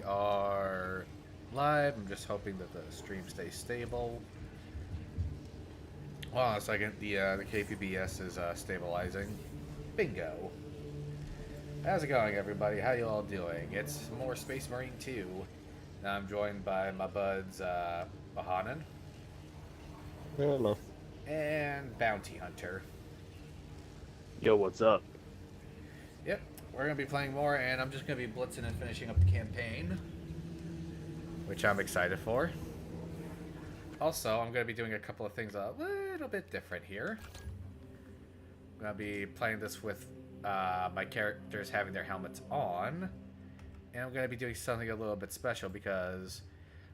are live. I'm just hoping that the stream stays stable. Hold on a second. The KPBS is stabilizing. Bingo. How's it going, everybody? How you all doing? It's more Space Marine 2. Now I'm joined by my buds Bahanan Hello. and Bounty Hunter. Yo, what's up? Yep, we're going to be playing more, and I'm just going to be blitzing and finishing up the campaign, which I'm excited for. Also, I'm going to be doing a couple of things a little bit different here. I'm going to be playing this with my characters having their helmets on, and I'm going to be doing something a little bit special because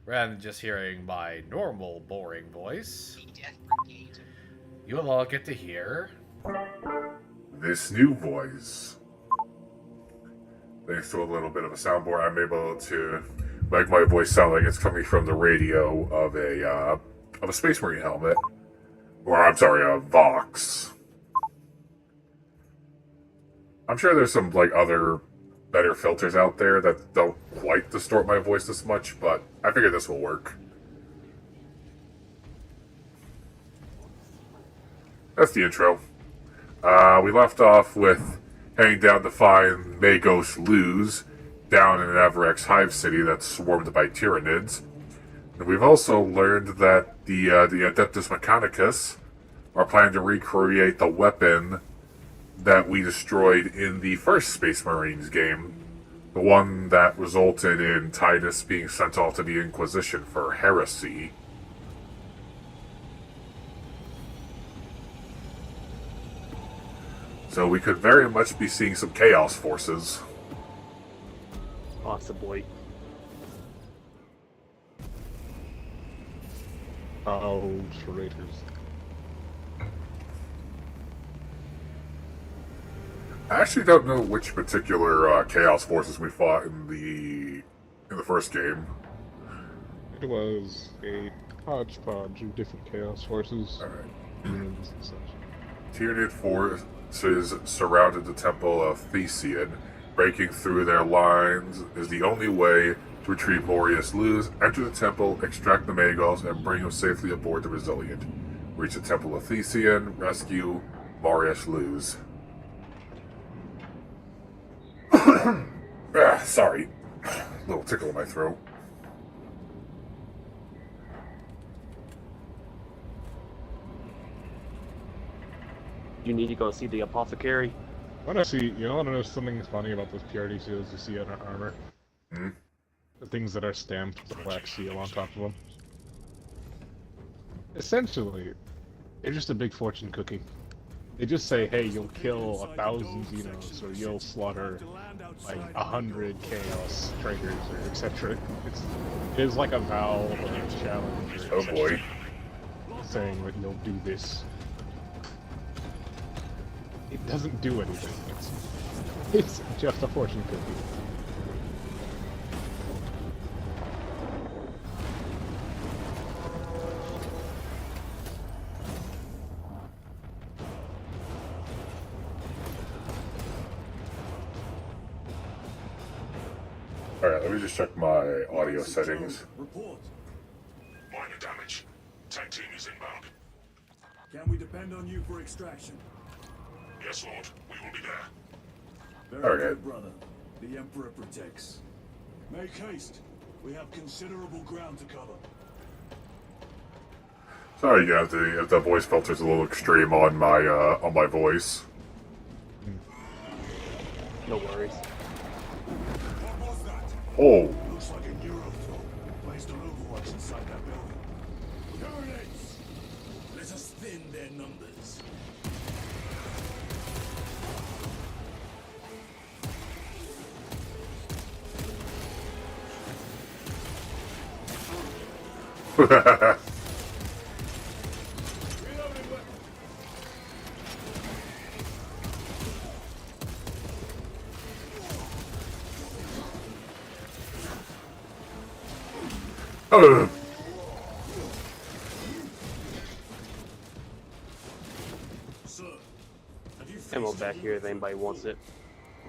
rather than just hearing my normal boring voice, you will all get to hear this new voice. Thanks to a little bit of a soundboard, I'm able to make my voice sound like it's coming from the radio of a Space Marine helmet, or I'm sorry, a Vox. I'm sure there's some other better filters out there that don't quite distort my voice this much, but I figure this will work. That's the intro. We left off with heading down to find Magos Luz down in an Everex hive city that's swarmed by Tyranids. And we've also learned that the Adeptus Mechanicus are planning to recreate the weapon that we destroyed in the first Space Marines game. The one that resulted in Titus being sent off to the Inquisition for heresy. So we could very much be seeing some Chaos forces. Possibly. Oh, traitors. I actually don't know which particular Chaos forces we fought in the first game. It was a hodgepodge of different chaos forces. Alright. And such. Tyranid forces surrounded the Temple of Thesean. Breaking through their lines is the only way to retrieve Morius Luz, enter the temple, extract the Magos, and bring them safely aboard the Resilient. Reach the Temple of Thesean, rescue Morius Luz. Sorry. Little tickle in my throat. You need to go see the apothecary. I want to see, you want to know something funny about those purity seals you see on our armor? Hmm? The things that are stamped with a black seal on top of them. Essentially, they're just a big fortune cookie. They just say, hey, you'll kill 1,000 Xenos, or you'll slaughter like 100 Chaos traitors, or etc. It is like a vow or a challenge. Oh boy. Saying that you'll do this. It doesn't do anything. It's just a fortune cookie. Alright, let me just check my audio settings. Report. Minor damage. Tank team is inbound. Can we depend on you for extraction? Yes, Lord. We will be there. Very Okay. good, brother. The Emperor protects. Make haste. We have considerable ground to cover. Sorry, yeah, if the voice filter's a little extreme on my voice. No worries. What was that? Oh, Looks like a Neurothrow placed on overwatch inside that building. Tyranids! Let us thin their numbers. oh. Sir, have you faced Ammo back any here if anybody wants it.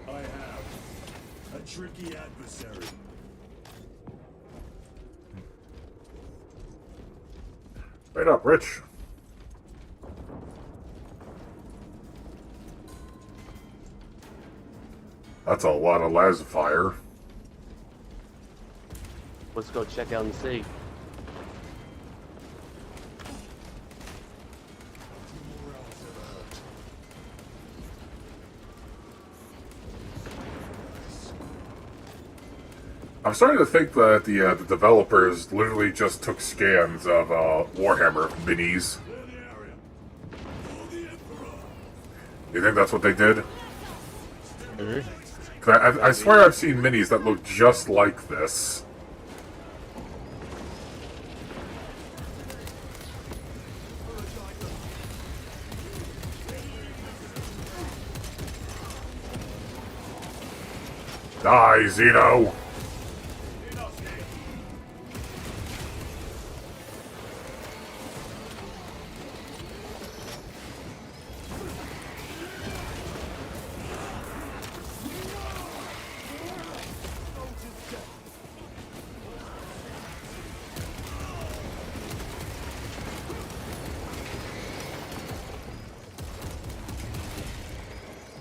I have. A tricky adversary. Right up, Rich. That's a lot of las fire. Let's go check out and see. I'm starting to think that the developers literally just took scans of Warhammer minis. Clear the area. For the Emperor. You think that's what they did? Maybe. 'Cause I swear I've seen minis that look just like this. Die, Xeno!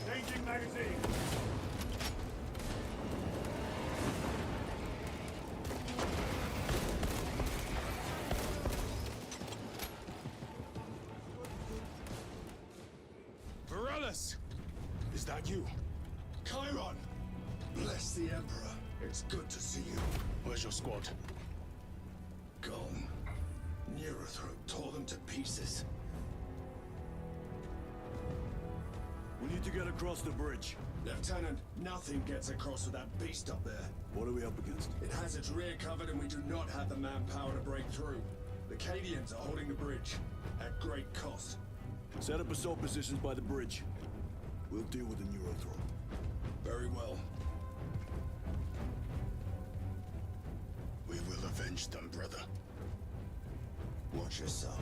Changing magazine. Varellus! Is that you? Chiron! Bless the Emperor. It's good to see you. Where's your squad? Gone. Neurothroat tore them to pieces. We need to get across the bridge. Lieutenant, nothing gets across with that beast up there. What are we up against? It has its rear covered and we do not have the manpower to break through. The Cadians are holding the bridge, at great cost. Set up assault positions by the bridge. We'll deal with the Neurothroat. Very well. We will avenge them, brother. Watch yourself.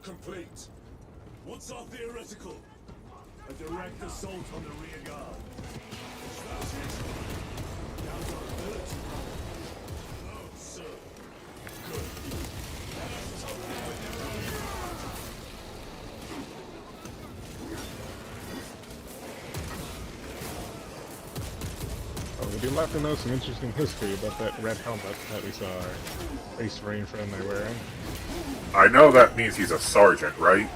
Complete. What's our theoretical? A direct assault on the rear guard. That's it. Down to our ability. No, sir. Good. Oh, we do have to know some interesting history about that red helmet that we saw our Space Marine friend there wearing. I know that means he's a sergeant, right?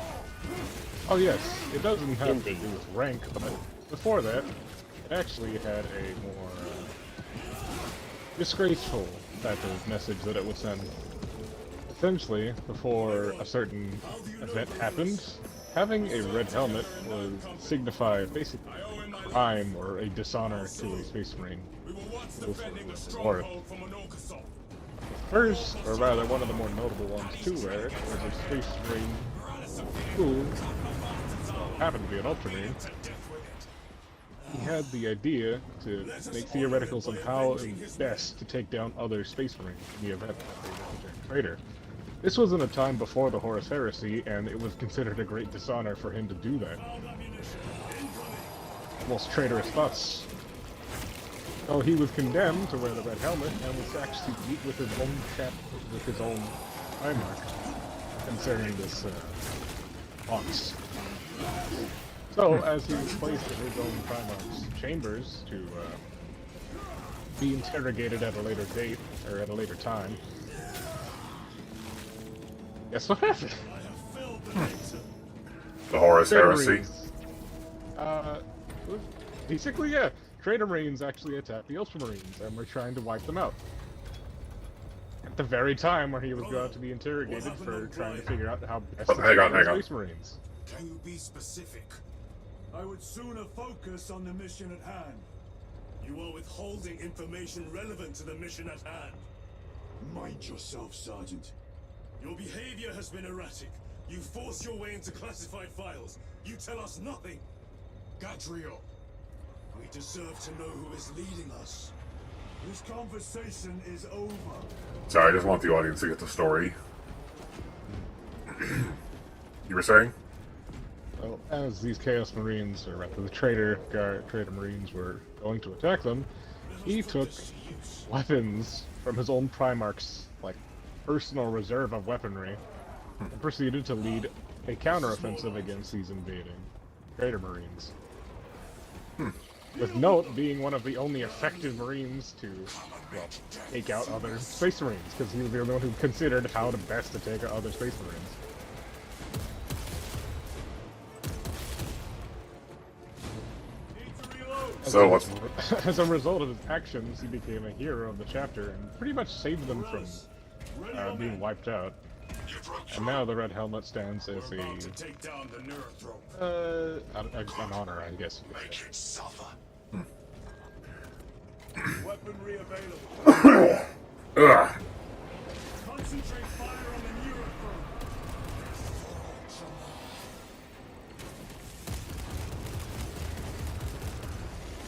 Oh yes, it doesn't have to Indeed. do with rank, but before that, it actually had a more disgraceful type of message that it would send. Essentially, before a certain event happened, having a red helmet was signified basically a crime or a dishonor to a Space Marine. We were once Oof. defending a Or- stronghold from an Orcasol. First, or rather one of the more notable ones to wear it, was a Space Marine who happened to be an Ultramarine. He had the idea to make theoreticals on how it was best to take down other Space Marines in the event that they were a traitor. This was in a time before the Horus Heresy, and it was considered a great dishonor for him to do that. Almost traitorous thus. So he was condemned to wear the red helmet and was actually beat with his own with his own time mark concerning this box. So as he was placed in his own time mark's chambers to be interrogated at a later date or at a later time, guess what happened? The Horus Traitor Heresy. Marines. Basically, yeah. Traitor Marines actually attacked the Ultramarines and were trying to wipe them out. At the very time where he was about to be interrogated for trying to figure out how best to hang on, take hang on. Space Marines. Can you be specific? I would sooner focus on the mission at hand. You are withholding information relevant to the mission at hand. Mind yourself, Sergeant. Your behavior has been erratic. You force your way into classified files. You tell us nothing. Gadriel, we deserve to know who is leading us. This conversation is over. Sorry, I just want the audience to get the story. You were saying? Well, as these Chaos Marines, or rather the Traitor Marines, were going to attack them, he took weapons from his own Primarch's like personal reserve of weaponry and proceeded to lead a counteroffensive against these invading Traitor Marines. With Note being one of the only effective Marines to, well, take out other Space Marines, because he was the only one who considered how to best to take out other Space Marines. So what's... As a result of his actions, he became a hero of the chapter and pretty much saved them from being wiped out. And now the Red Helmet stands as an honor, I guess. Make it suffer. Weaponry available. Ugh. Concentrate fire on the Neurothrope.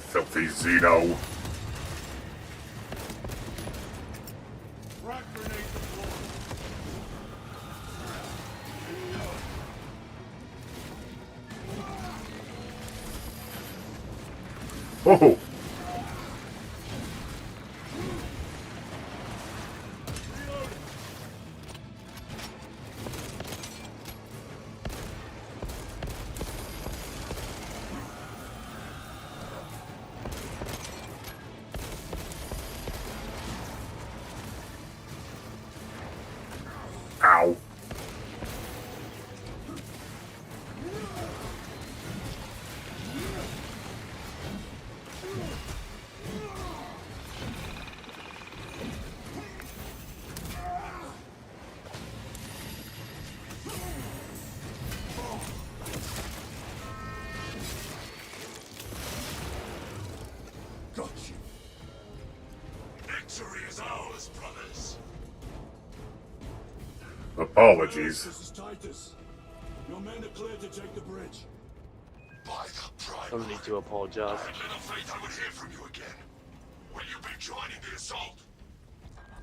Filthy Xeno. Frag grenade deployed. Oh! Ow. Got you. Victory is ours, brothers. Apologies. This is Titus. Your men are clear to take the bridge. By the pride. Don't need to apologize. I had little faith I would hear from you again. Will you be joining the assault?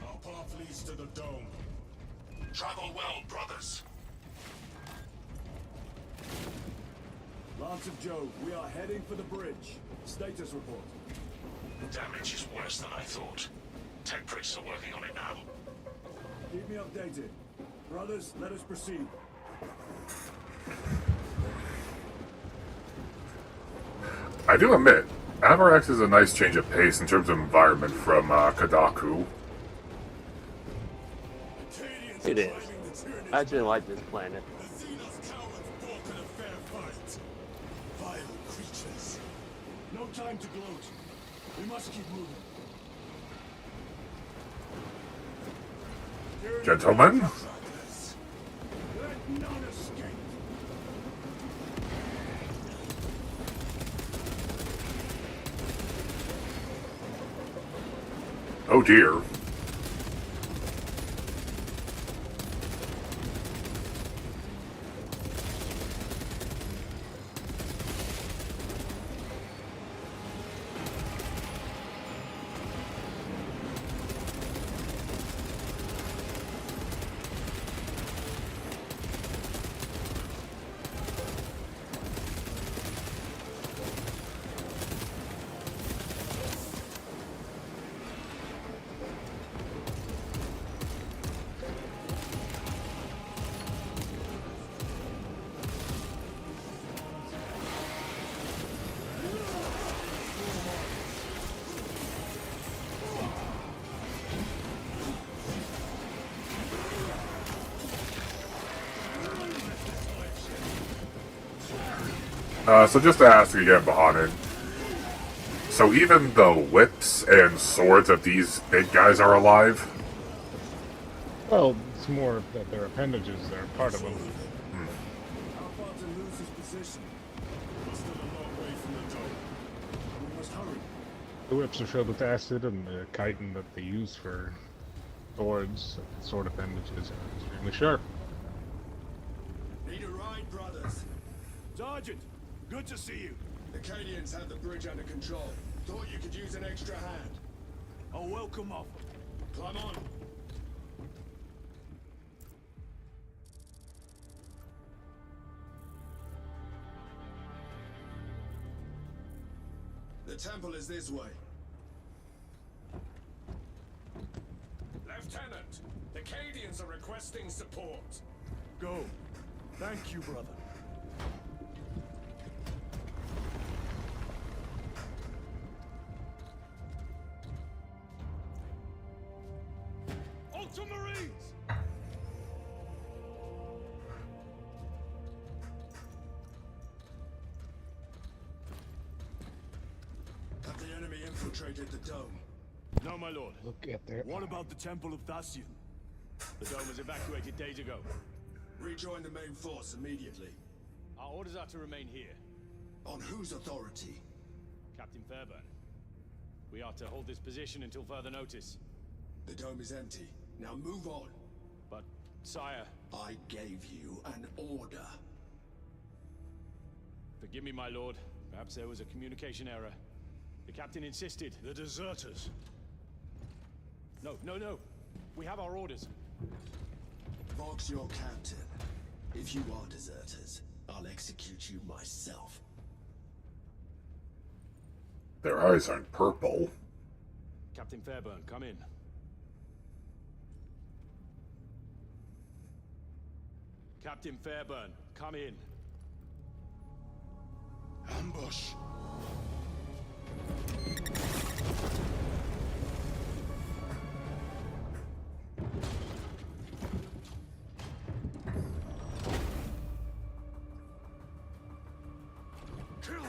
Our path leads to the dome. Travel well, brothers. Lance of Jove, we are heading for the bridge. Status report. The damage is worse than I thought. Tech priests are working on it now. Keep me updated. Brothers, let us proceed. I do admit, Avarex is a nice change of pace in terms of environment from Kadaku. It is. I actually like this planet. The Xenos cowards balk at a fair fight. Vile creatures. No time to gloat. We must keep moving. Gentlemen? Let none escape. Oh dear. So just to ask again, Bahanin. So even the whips and swords of these big guys are alive? Well, it's more that they're appendages, they're part of them. How far to lose his position? Still a long way from the dome. We must hurry. The whips are filled with acid, and the chitin that they use for swords, sword appendages, are extremely sharp. Need a ride, brothers. Sergeant, good to see you. The Cadians have the bridge under control. Thought you could use an extra hand. A welcome offer. Climb on. The temple is this way. Lieutenant, the Cadians are requesting support. Go. Thank you, brother. Ultramarines! Have the enemy infiltrated the dome? No, my lord. Look at their. What about the Temple of Thasian? The dome was evacuated days ago. Rejoin the main force immediately. Our orders are to remain here. On whose authority? Captain Fairburn. We are to hold this position until further notice. The dome is empty. Now move on. But, sire, I gave you an order. forgive me, my lord. Perhaps there was a communication error. The captain insisted. The deserters. No, no, no. We have our orders. Vox your captain. If you are deserters, I'll execute you myself. Their eyes aren't purple. Captain Fairburn, come in. Captain Fairburn, come in. Ambush. Kill them.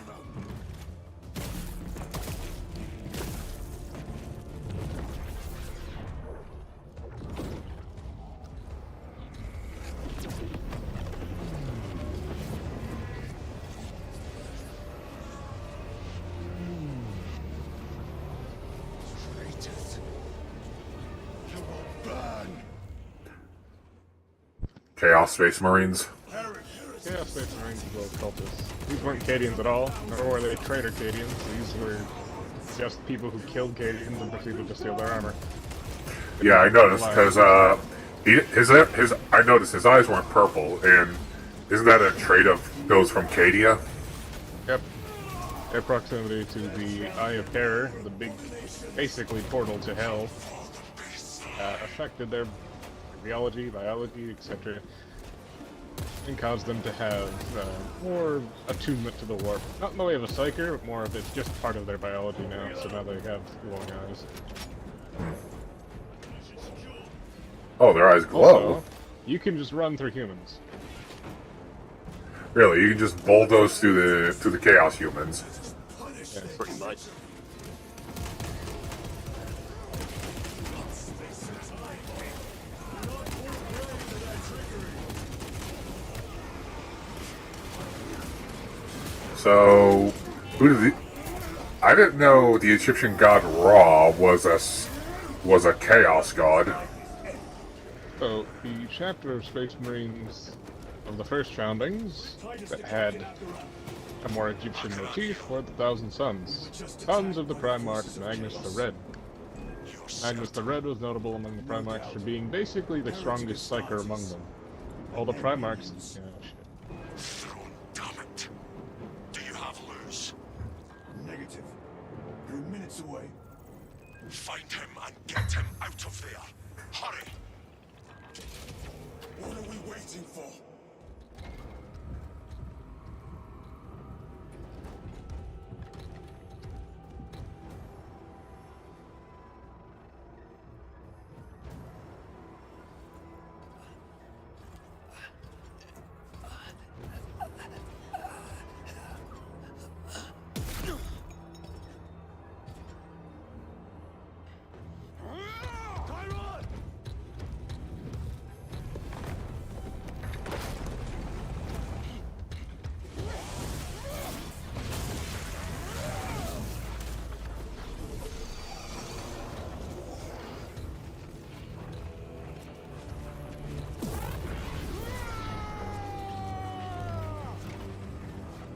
Traitors. You will burn. Chaos Space Marines. Chaos Space Marines as well as cultists. These weren't Cadians at all, nor were they traitor Cadians. These were just people who killed Cadians and proceeded to steal their armor. Yeah, I noticed because I noticed his eyes weren't purple, and isn't that a trait of those from Cadia? Yep. Their proximity to the Eye of Terror, the big, basically portal to hell, affected their rheology, biology, etc., and caused them to have more attunement to the warp. Not in the way of a psyker, but more of it's just part of their biology now, so now they have glowing eyes. Oh, their eyes glow. Also, you can just run through humans. Really, you can just bulldoze through the Chaos humans. Yeah, Pretty much. So, I didn't know the Egyptian god Ra was a chaos god. So, the chapter of Space Marines of the first foundings that had a more Egyptian motif were the Thousand Sons. Sons of the Primarch Magnus the Red. Magnus the Red was notable among the Primarchs for being basically the strongest psyker among them. All the Primarchs... Yeah, shit. Throne, damn it. Do you have Luz? Negative. You're minutes away. Find him and get him out of there. Hurry! What are we waiting for?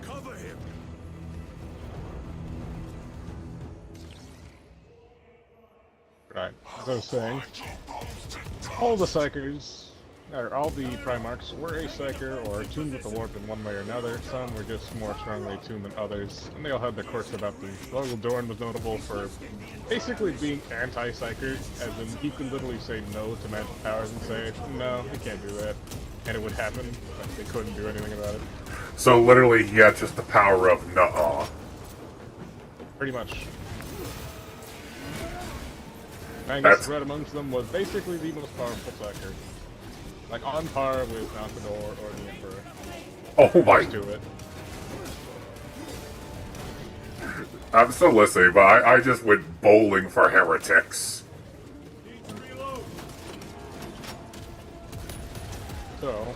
Cover him. Right, as I was saying, all the psychers all the Primarchs were a Psyker or attuned with the Warp in one way or another. Some were just more strongly attuned than others, and they all had their quirks about them. Logal Dorn was notable for basically being anti-Psyker, as in he could literally say no to magic powers and say, no, you can't do that. And it would happen, but they couldn't do anything about it. So literally, he had just the power of nuh-uh. Pretty much. Magnus the Red amongst them was basically the most powerful Psyker. Like, on par with Malkador or the Emperor. Oh my... To it. I'm still listening, but I just went bowling for heretics. So,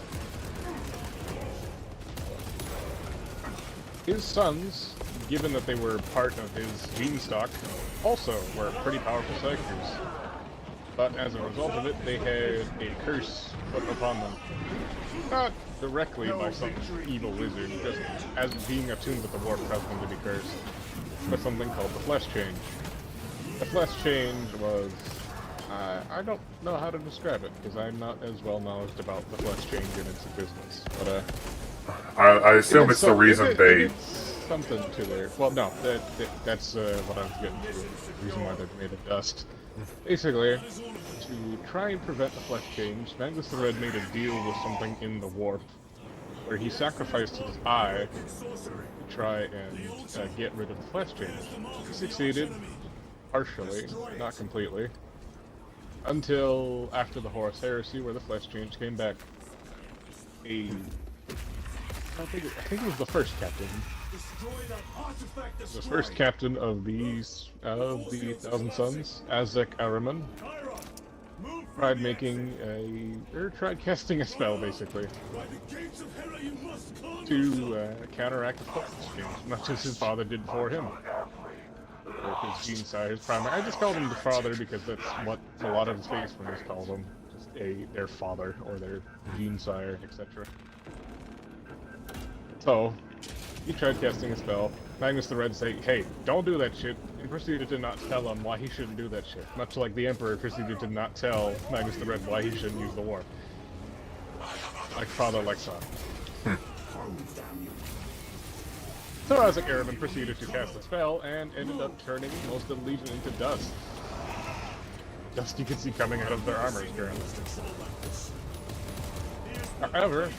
his sons, given that they were part of his gene stock, also were pretty powerful Psykers. But as a result of it, they had a curse put upon them. Not directly by some evil wizard, just as being attuned with the warp caused them to be cursed. But something called the Flesh Change. The Flesh Change was... I don't know how to describe it, because I'm not as well knowledgeable about the Flesh Change and its existence. But, I assume it's the reason they... Something to their... Well, no, that's what I was getting to. The reason why they're made of dust. Basically, to try and prevent the Flesh Change, Magnus the Red made a deal with something in the warp, where he sacrificed his eye to try and get rid of the Flesh Change. He succeeded, partially, not completely, until after the Horus Heresy, where the Flesh Change came back. I think it was the first captain. The first captain of the Thousand Sons, Azek Ahriman, tried casting a spell, basically, to counteract the Flesh Change, much as his father did for him. Or his gene sire, his primary. I just called him the father because that's what a lot of his face runners call them. Just their father, or their gene sire, etc. So, he tried casting a spell. Magnus the Red said, hey, don't do that shit, and proceeded to not tell him why he shouldn't do that shit. Much like the Emperor proceeded to not tell Magnus the Red why he shouldn't use the warp. Like father, like son. So Azek Ahriman proceeded to cast a spell, and ended up turning most of the Legion into dust. Dust you can see coming out of their armors currently. However,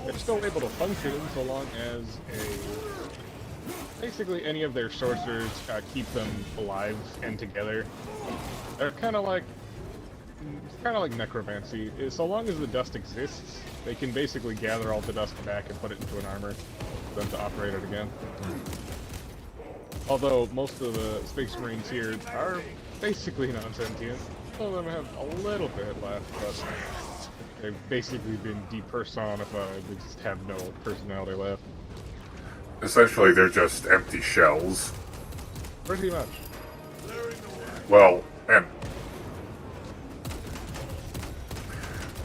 they're still able to function so long as basically any of their sorcerers keep them alive and together. They're kind of like necromancy. So long as the dust exists, they can basically gather all the dust back and put it into an armor for them to operate it again. Although most of the Space Marines here are basically non-sentient. Some of them have a little bit left, but they've basically been depersonified. They just have no personality left. Essentially, they're just empty shells. Pretty much. Well, and...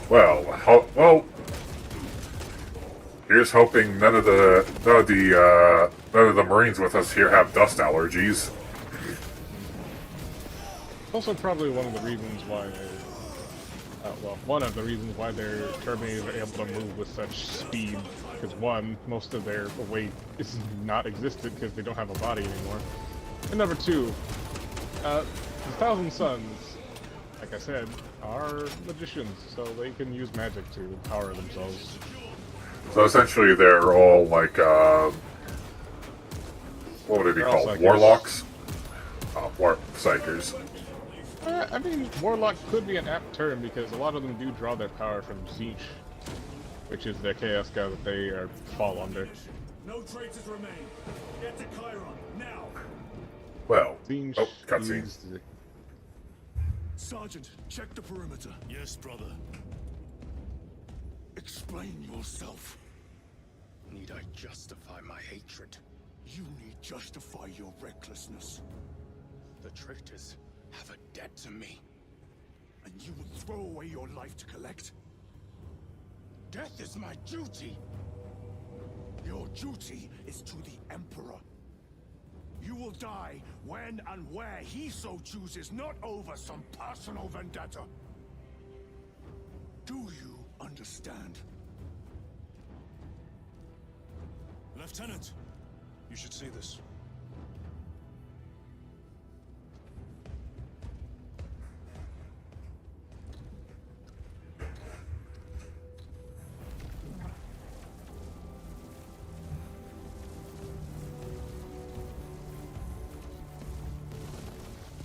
Well, here's hoping none of the Marines with us here have dust allergies. Also, probably one of the reasons why one of the reasons why their Terminators are able to move with such speed. Because one, most of their weight is not existent because they don't have a body anymore. And number two, the Thousand Sons, like I said, are magicians, so they can use magic to empower themselves. So essentially, they're all like, what would it be called? Warlocks? Warp Psykers. I mean, Warlock could be an apt term because a lot of them do draw their power from Tzeentch, which is the Chaos God that they fall under. No traitors remain. Get to Chiron, now! Well, Tzeentch cutscene. Sergeant, check the perimeter. Yes, brother. Explain yourself. Need I justify my hatred? You need justify your recklessness. The traitors have a debt to me. And you would throw away your life to collect? Death is my duty. Your duty is to the Emperor. You will die when and where he so chooses, not over some personal vendetta. Do you understand? understand. Lieutenant, you should see this.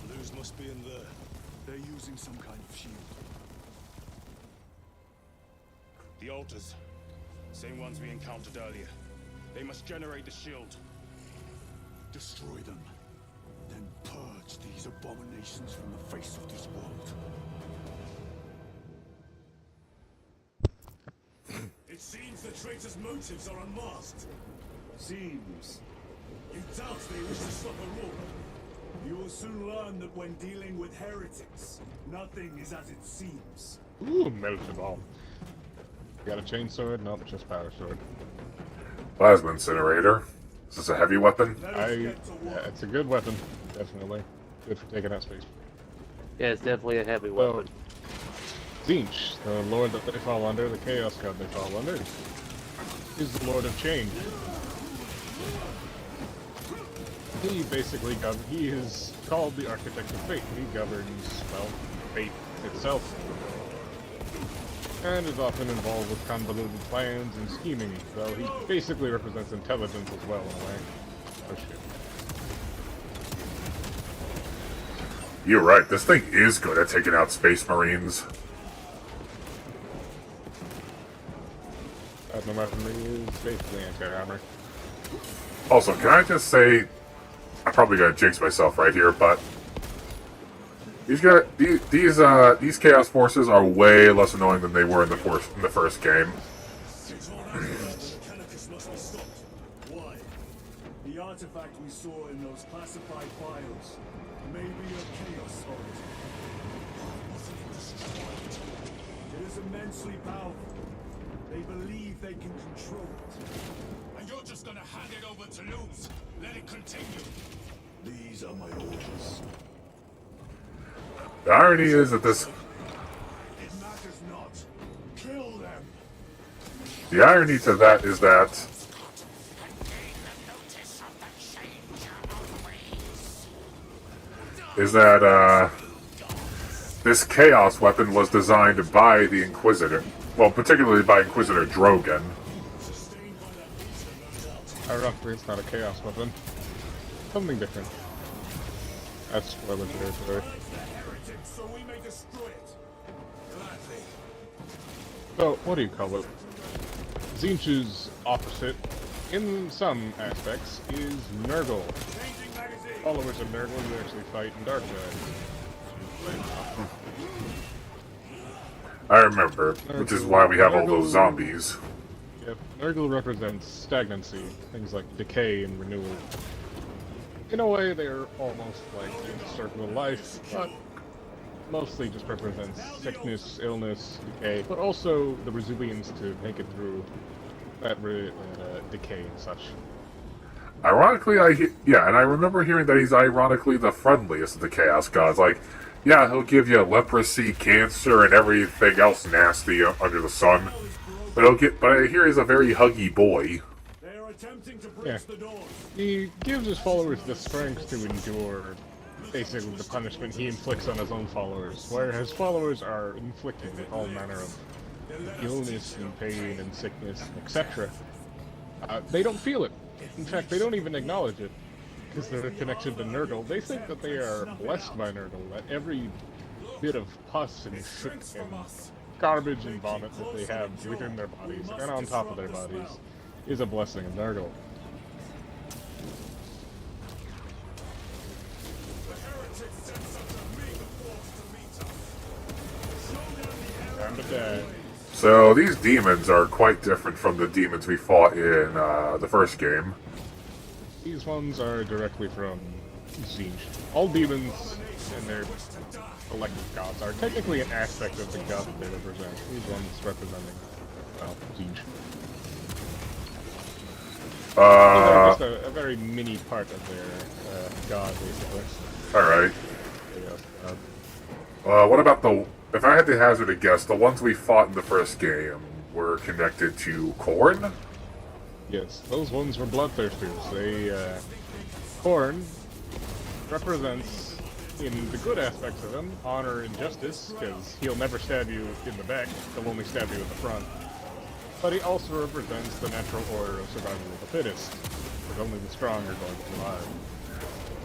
Blues must be in there. They're using some kind of shield. The altars. Same ones we encountered earlier. They must generate the shield. Destroy them. Then purge these abominations from the face of this world. It seems the traitor's motives are unmasked. Seems. You doubt they wish to stop Aurora. You will soon learn that when dealing with heretics, nothing is as it seems. Ooh, melted ball. Got a chain sword? Nope, just power sword. Plasma incinerator. Is this a heavy weapon? Yeah, it's a good weapon, definitely. Good for taking out space. Yeah, it's definitely a heavy So, weapon. Tzeentch, the lord that they fall under, the Chaos God they fall under, is the Lord of Change. He basically he is called the Architect of Fate. He governs, well, fate itself. And is often involved with convoluted plans and scheming, though he basically represents intelligence as well in a way. Oh shit. You're right, this thing is good at taking out Space Marines. No weapon is basically anti-armor. Also, can I just say, I'm probably gonna jinx myself right here, but these Chaos Forces are way less annoying than they were in the first game. Why? The artifact we saw in those classified files may be a Chaos Origin. It is immensely powerful. They believe they can control it. And you're just gonna hand it over to lose. Let it continue. These are my orders. The irony is that this... It matters not. Kill them. The irony to that is that... this Chaos weapon was designed by the Inquisitor. Well, particularly by Inquisitor Drogon. Ironically, it's not a Chaos weapon. Something different. That's spoiler territory. So we may destroy it. Gladly. So, what do you call it? Tzeentch's opposite, in some aspects, is Nurgle. Changing magazine. Followers of Nurgle who actually fight in Darkseid. I remember, which is why we have all those zombies. Yep, Nurgle represents stagnancy, things like decay and renewal. In a way, they're almost like the circle of life, but mostly just represents sickness, illness, decay, but also the resilience to make it through that decay and such. Ironically, and I remember hearing that he's ironically the friendliest of the Chaos Gods. Like, yeah, he'll give you leprosy, cancer, and everything else nasty under the sun. But I hear he's a very huggy boy. They are attempting to breach the doors. He gives his followers the strength to endure basically the punishment he inflicts on his own followers, where his followers are inflicted with all manner of illness and pain and sickness, etc. They don't feel it. In fact, they don't even acknowledge it, because they're connected to Nurgle. They think that they are blessed by Nurgle, that every bit of pus and shit and garbage and vomit that they have within their bodies and on top of their bodies is a blessing of Nurgle. Time to die. So these demons are quite different from the demons we fought in the first game. These ones are directly from Tzeentch. All demons and their elected gods are technically an aspect of the god that they represent. These ones representing, well, Tzeentch. They're just a very mini part of their god, basically. Alright. Chaos god. What about If I had to hazard a guess, the ones we fought in the first game were connected to Khorne? Yes, those ones were bloodthirsters. They, Khorne represents, in the good aspects of him, honor and justice, because he'll never stab you in the back, he'll only stab you in the front. But he also represents the natural order of survival of the fittest, because only the strong are going to survive.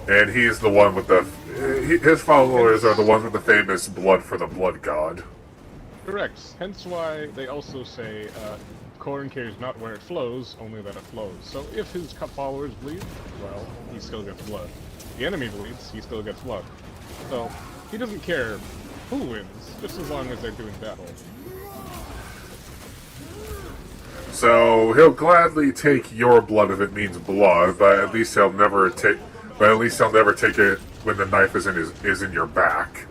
And he's the one with the... his followers are the ones with the famous blood for the blood god. Correct. Hence why they also say, Khorne cares not where it flows, only that it flows. So if his followers bleed, well, he still gets blood. The enemy bleeds, he still gets blood. So, he doesn't care who wins, just as long as they're doing battle. So he'll gladly take your blood if it means blood, but at least he'll never take... But at least he'll never take it when the knife is in your back.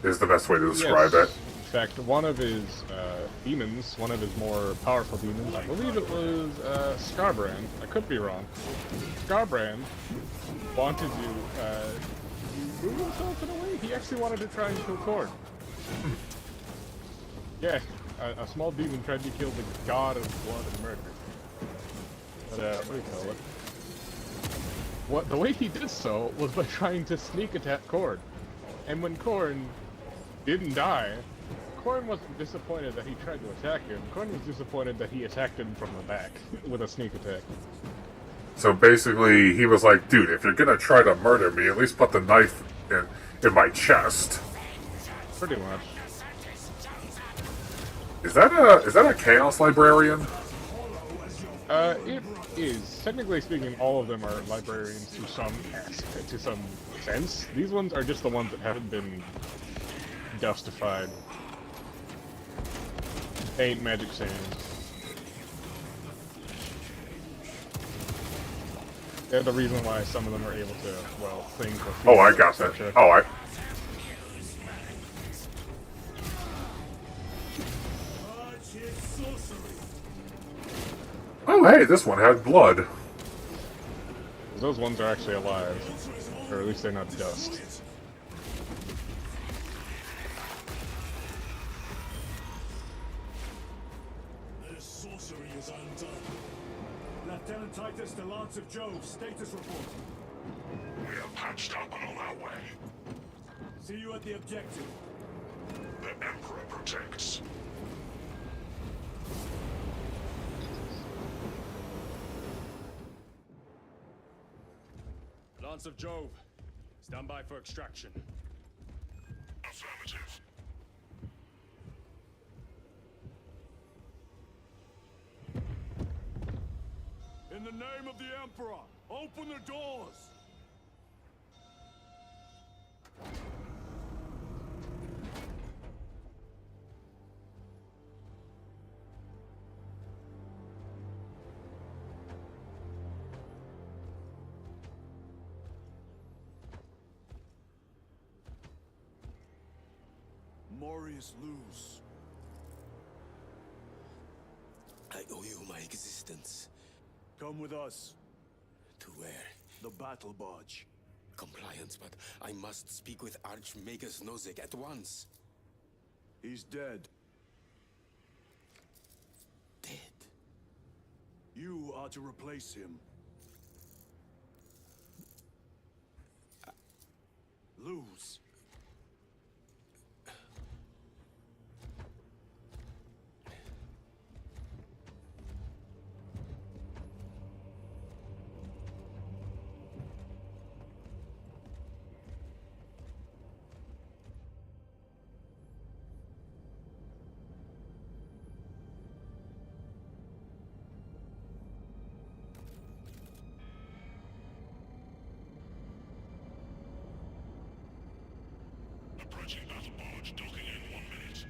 Is the best way to describe it. In fact, one of his demons, one of his more powerful demons, I believe it was Scarbrand. I could be wrong. Scarbrand wanted to move himself in a way. He actually wanted to try and kill Khorne. Yeah, a small demon tried to kill the god of blood and murder. But what do you call it? The way he did so was by trying to sneak attack Khorne. And when Khorne didn't die, Khorne wasn't disappointed that he tried to attack him. Khorne was disappointed that he attacked him from the back with a sneak attack. So basically, he was like, dude, if you're gonna try to murder me, at least put the knife in my chest. Pretty much. Is that a Chaos Librarian? It is. Technically speaking, all of them are librarians to some sense. These ones are just the ones that haven't been justified. Ain't magic saying. They're the reason why some of them are able to, well, think or feel. Oh, I got that. etc. Oh, Oh, hey, this one had blood. Those ones are actually alive. Or at least they're not dust. The sorcery is undone. Lieutenant Titus to Lance of Jove, status report. We are patched up and on our way. See you at the objective. The Emperor protects. Lance of Jove, stand by for extraction. Affirmative. In the name of the Emperor, open the doors! Morius lose. I owe you my existence. Come with us. To where? The battle barge. Compliance, but I must speak with Archmagus Nozick at once. He's dead. Dead. You are to replace him. Lose. Approaching battle barge, docking in 1 minute.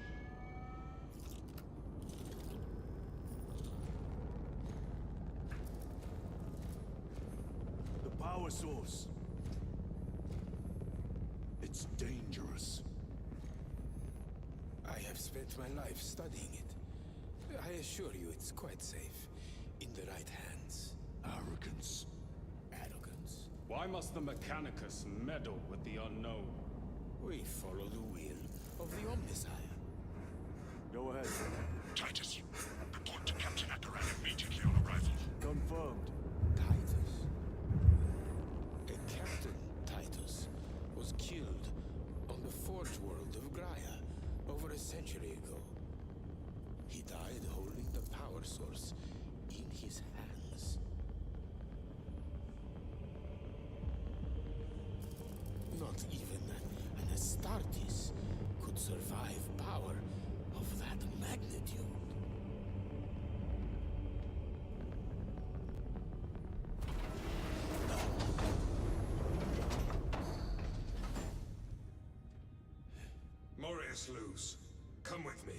The power source. It's dangerous. I have spent my life studying it. I assure you it's quite safe. In the right hands. Arrogance. Arrogance. Why must the Mechanicus meddle with the unknown? We follow the will of the Omnicide. Go ahead. Titus, report to Captain Akaran immediately on arrival. Confirmed. Titus. A Captain Titus was killed on the Forge world of Graia over a century ago. He died holding the power source in his hands. Not even an Astartes could survive power of that magnitude. Morius Luz, come with me.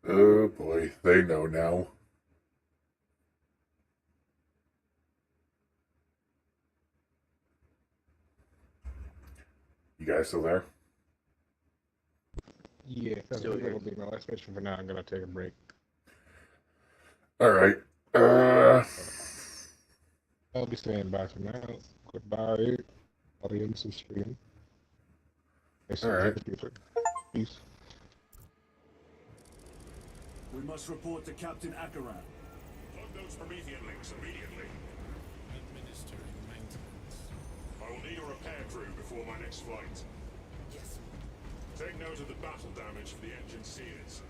Oh boy, they know now. You guys still there? Yeah, that's Still here. gonna be my last mission for now. I'm gonna take a break. Alright. I'll be staying by for now. Goodbye, audience and stream. Alright. Peace. We must report to Captain Akaran. Plug those Promethean links immediately. Administering maintenance. I will need a repair crew before my next flight. Yes. Take note of the battle damage for the engine sears.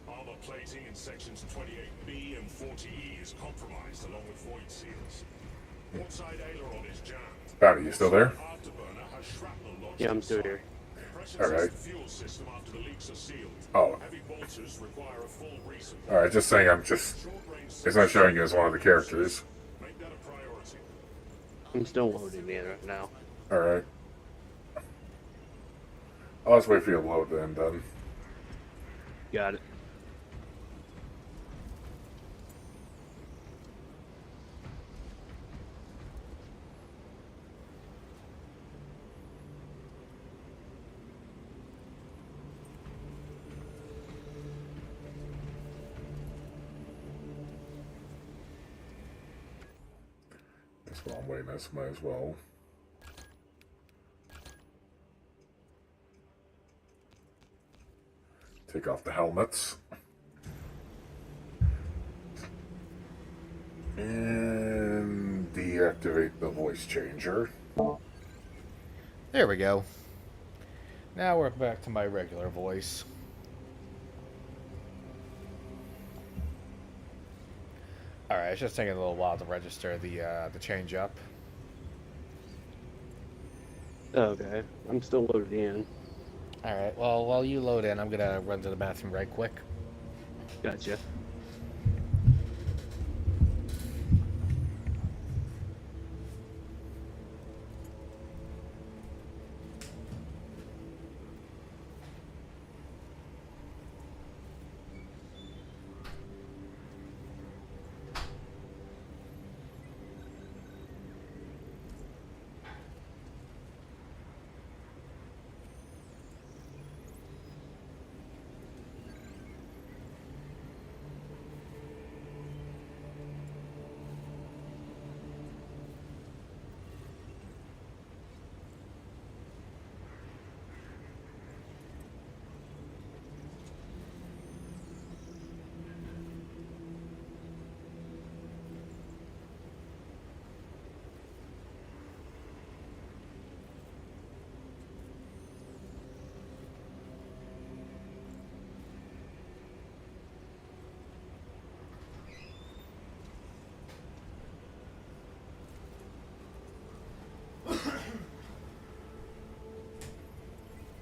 Armor plating in sections 28B and 40E is compromised along with void seals. Port side aileron is jammed. Bounty, you still there? Afterburner has shrapnel lodged Yeah, I'm still inside. here. Pressure All right. test the fuel system after the leaks are sealed. Oh. Heavy bolters require a full resupply. Alright, just saying it's not showing you as one of the characters. Make that a priority. I'm still loading in right now. Alright. I'll just wait for you to load then. Got it. That's what I'm waiting at, might as well. Take off the helmets. And deactivate the voice changer. There we go. Now we're back to my regular voice. Alright, it's just taking a little while to register the change up. Okay, I'm still loaded in. Alright, well, while you load in, I'm gonna run to the bathroom right quick. Gotcha.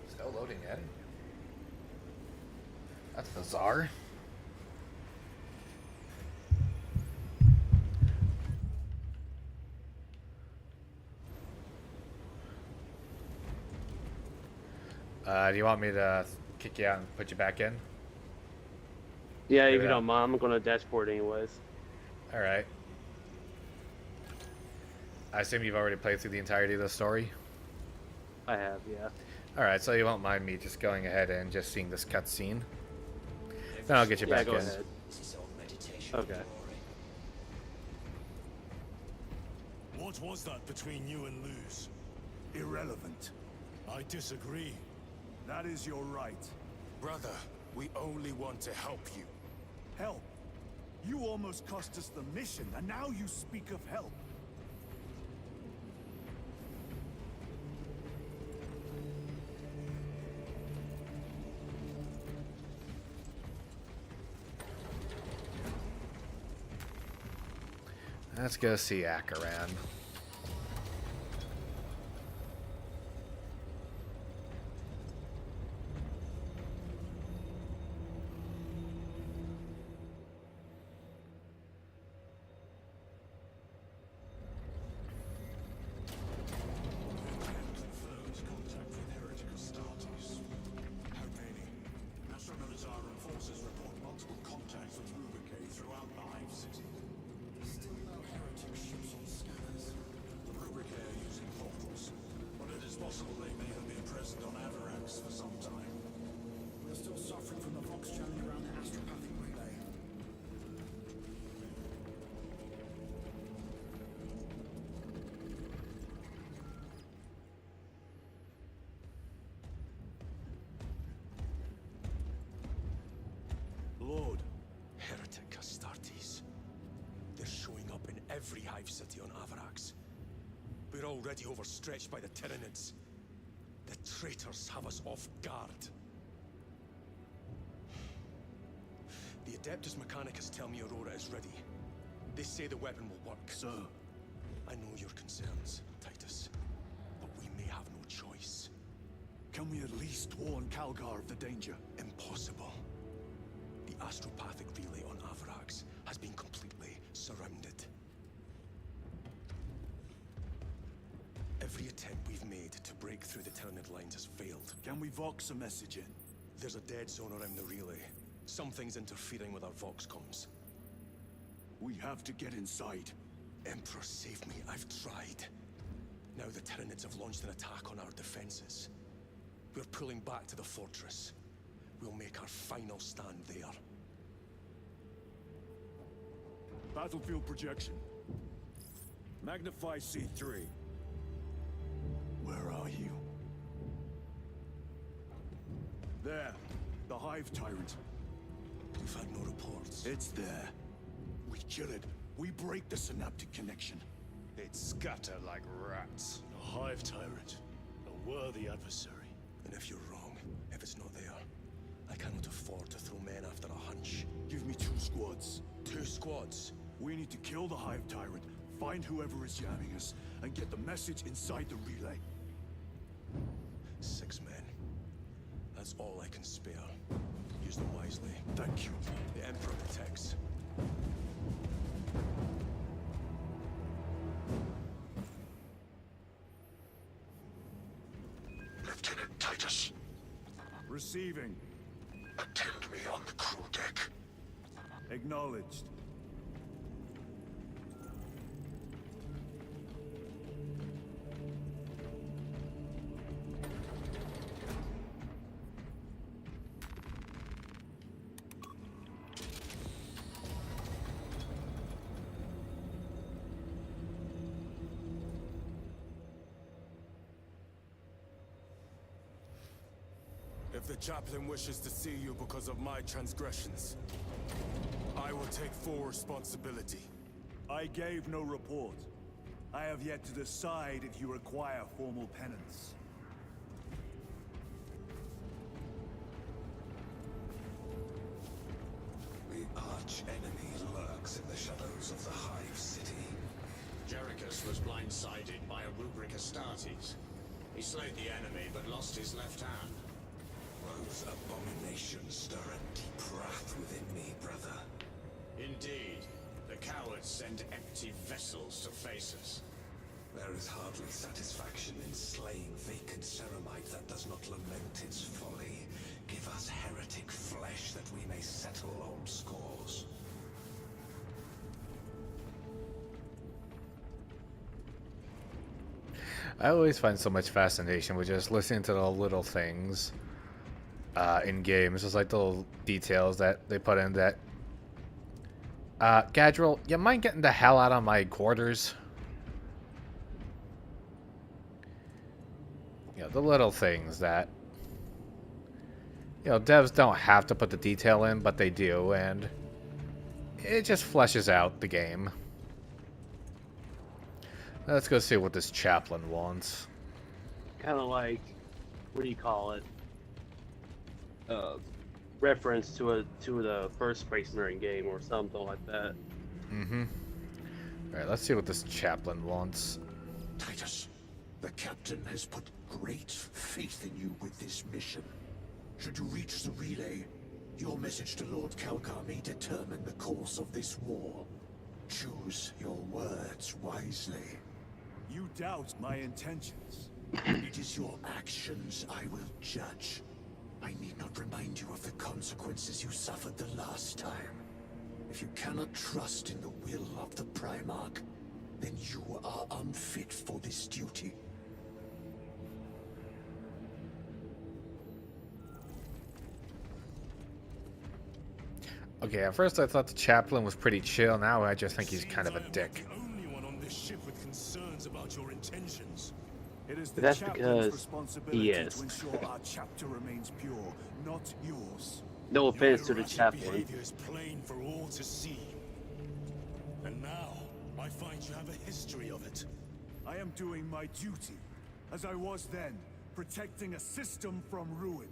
Still loading in. That's bizarre. Do you want me to kick you out and put you back in? Yeah, if Maybe you that- don't mind, I'm gonna dashboard anyways. All right. I assume you've already played through the entirety of the story. I have, yeah. All right, so you won't mind me just going ahead and just seeing this cutscene. Then I'll get you Yeah, back go in. ahead. Okay. What was that between you and Luz? Irrelevant. I disagree. That is your right. Brother, we only want to help you. Help? You almost cost us the mission, and now you speak of help. Let's go see Akaran. Confirms contact with heretical Astartes. How many? Astronomizaran forces report multiple contacts with Rubricate throughout the Hive City. Still no heretic ships on scanners. The Rubricate are using portals, but it is possible they may have been present on Avarax for some time. We're still suffering from the Vox challenge around the astropathic relay. Lord, Heretic Astartes. They're showing up in every hive city on Avarax. We're already overstretched by the Tyranids. The traitors have us off guard. The Adeptus Mechanicus tell me Aurora is ready. They say the weapon will work. sir, I know your concerns, Titus, but we may have no choice. can we at least warn Calgar of the danger? Impossible. The astropathic relay on Avarax has been completely surrounded. Every attempt we've made to break through the Tyranid lines has failed. Can we vox a message in? There's a dead zone around the relay. Something's interfering with our Vox comms. We have to get inside. Emperor, save me. I've tried. Now the Tyranids have launched an attack on our defenses. We're pulling back to the fortress. We'll make our final stand there. Battlefield projection. Magnify C3. Where are you? There. The Hive Tyrant. We've had no reports. It's there. We kill it. We break the synaptic connection. It scatter like rats. A Hive Tyrant. A worthy adversary. And if you're wrong, if it's not there, I cannot afford to throw men after a hunch. Give me 2 squads. 2 squads. We need to kill the Hive Tyrant, find whoever is jamming us, and get the message inside the relay. 6 men. That's all I can spare. Use them wisely. Thank you. The Emperor protects. Lieutenant Titus, Receiving. attend me on the crew deck. Acknowledged. If the chaplain wishes to see you because of my transgressions, I will take full responsibility. I gave no report. I have yet to decide if you require formal penance. The arch-enemy lurks in the shadows of the Hive City. Jerichus was blindsided by a rubric Astartes. He slayed the enemy, but lost his left hand. Those abominations stir a deep wrath within me, brother. Indeed, the cowards send empty vessels to face us. There is hardly satisfaction in slaying vacant ceramite that does not lament its folly. Give us heretic flesh that we may settle old scores. I always find so much fascination with just listening to the little things in games, just like the little details that they put in. That Gadriel, you mind getting the hell out of my quarters? You know, the little things that, you know, devs don't have to put the detail in, but they do, and it just fleshes out the game. Let's go see what this chaplain wants. Kind of like, what do you call it? Reference to the first Space Marine game or something like that. Mm-hmm. Alright, let's see what this chaplain wants. Titus, the captain has put great faith in you with this mission. Should you reach the relay, your message to Lord Kalkar may determine the course of this war. Choose your words wisely. You doubt my intentions. It is your actions I will judge. I need not remind you of the consequences you suffered the last time. If you cannot trust in the will of the Primarch, then you are unfit for this duty. Okay, at first I thought the chaplain was pretty chill. Now I just think he's kind of a Seems I am dick. not the only one on this ship with concerns about your intentions. It is the That's chaplain's because responsibility he is. to ensure our chapter remains pure, not yours. No offense to Your the erratic chaplain. behavior is plain for all to see. And now, I find you have a history of it. I am doing my duty, as I was then, protecting a system from ruin.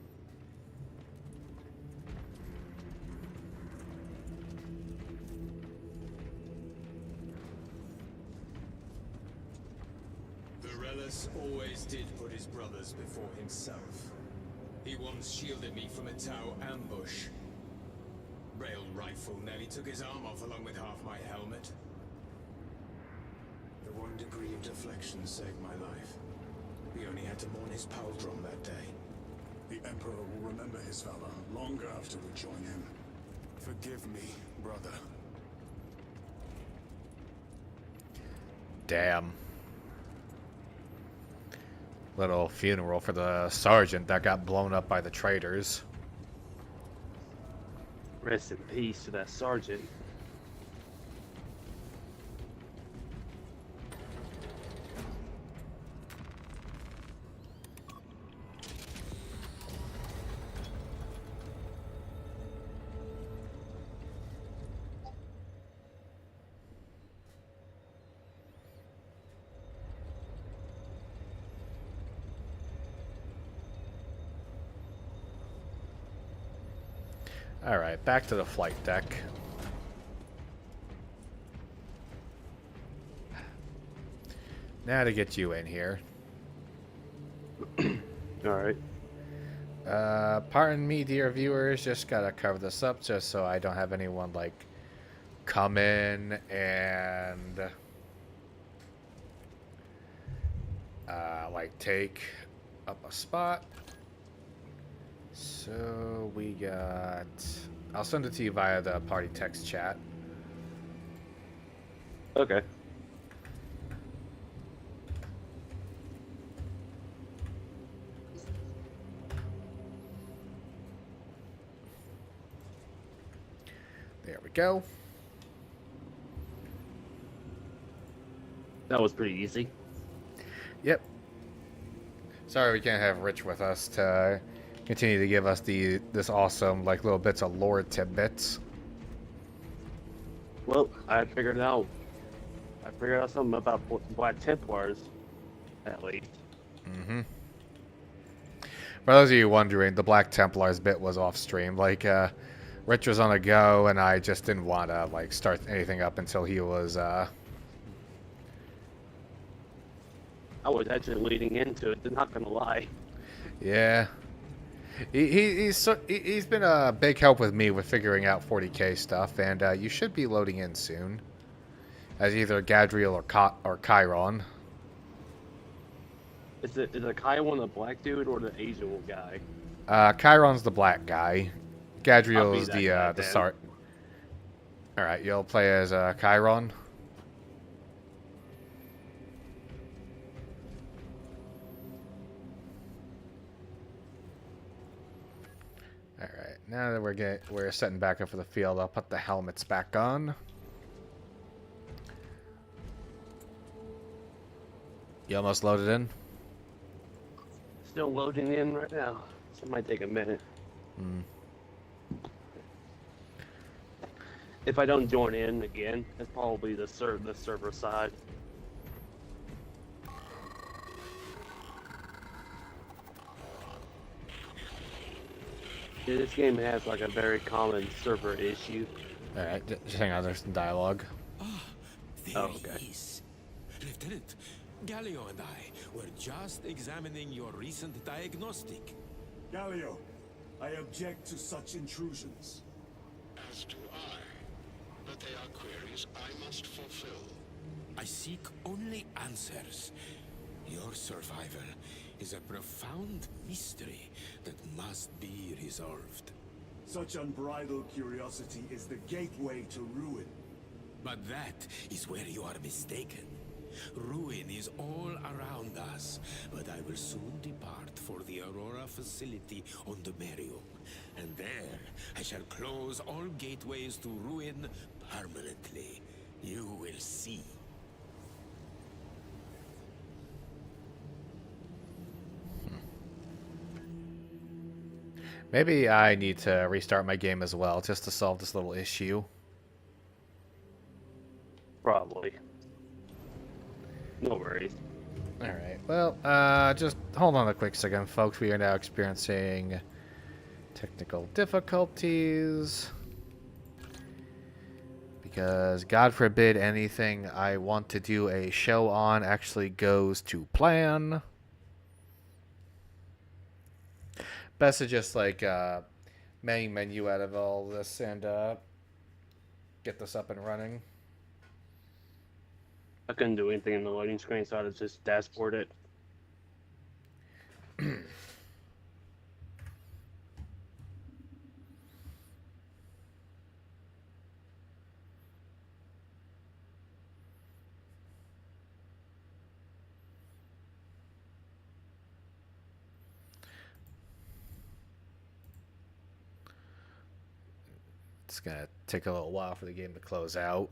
Varellus always did put his brothers before himself. He once shielded me from a Tau ambush. Rail rifle nearly took his arm off along with half my helmet. The 1 degree of deflection saved my life. We only had to mourn his pauldron that day. The Emperor will remember his valor long after we join him. Forgive me, brother. Damn. Little funeral for the sergeant that got blown up by the traitors. Rest in peace to that sergeant. Alright, back to the flight deck. Now to get you in here. Alright. Pardon me, dear viewers, just gotta cover this up just so I don't have anyone, like, come in and, like, take up a spot. So, we got... I'll send it to you via the party text chat. Okay. There we go. That was pretty easy. Yep. Sorry we can't have Rich with us to continue to give us this awesome, like, little bits of lore tidbits. Well, I figured out something about Black Templars, at least. Mm-hmm. For those of you wondering, the Black Templars bit was off stream. Like, Rich was on a go, and I just didn't want to, like, start anything up until he was, I was actually leading into it, not gonna lie. Yeah. He's been a big help with me with figuring out 40k stuff, and you should be loading in soon. As either Gadriel or Chiron. Is it Chiron the black dude or the Asian guy? Chiron's the black guy. I'll be Gadriel's that guy the then. Sart. All right, you'll play as Chiron. All right, now that we're setting back up for the field, I'll put the helmets back on. You almost loaded in? Still loading in right now. So it might take a minute. If I don't join in again, it's probably the server side. Yeah, this game has like a very common server issue. All right, just hang on. There's some dialogue. There Oh, okay. he is. Lieutenant, Galio and I were just examining your recent diagnostic. Galio, I object to such intrusions. As do I. But they are queries I must fulfill. I seek only answers. Your survival is a profound mystery that must be resolved. Such unbridled curiosity is the gateway to ruin. But that is where you are mistaken. Ruin is all around us, but I will soon depart for the Aurora facility on the Merium. And there, I shall close all gateways to ruin permanently. You will see. Maybe I need to restart my game as well, just to solve this little issue. Probably. No worries. Alright, well, just hold on a quick second, folks. We are now experiencing technical difficulties. Because, God forbid, anything I want to do a show on actually goes to plan. Best to just, like, main menu out of all this and get this up and running. I couldn't do anything in the loading screen, so I had to just dashboard it. It's gonna take a little while for the game to close out.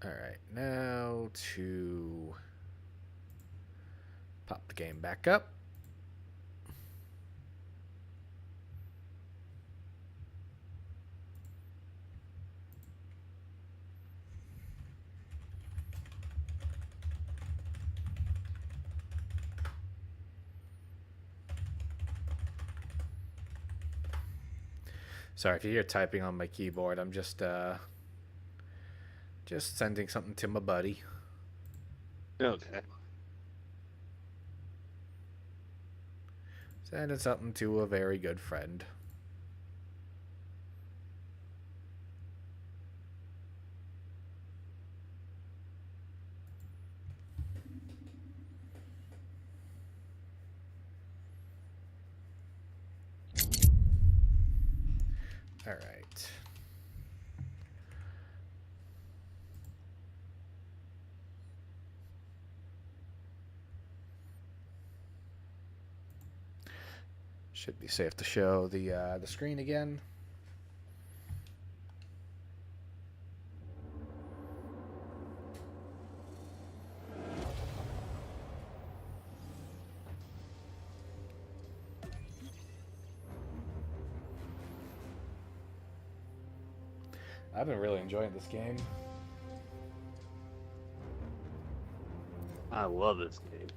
Alright, now to pop the game back up. Sorry if you hear typing on my keyboard, I'm just sending something to my buddy. Okay. Sending something to a very good friend. All right. Should be safe to show the screen again. I've been really enjoying this game. I love this game.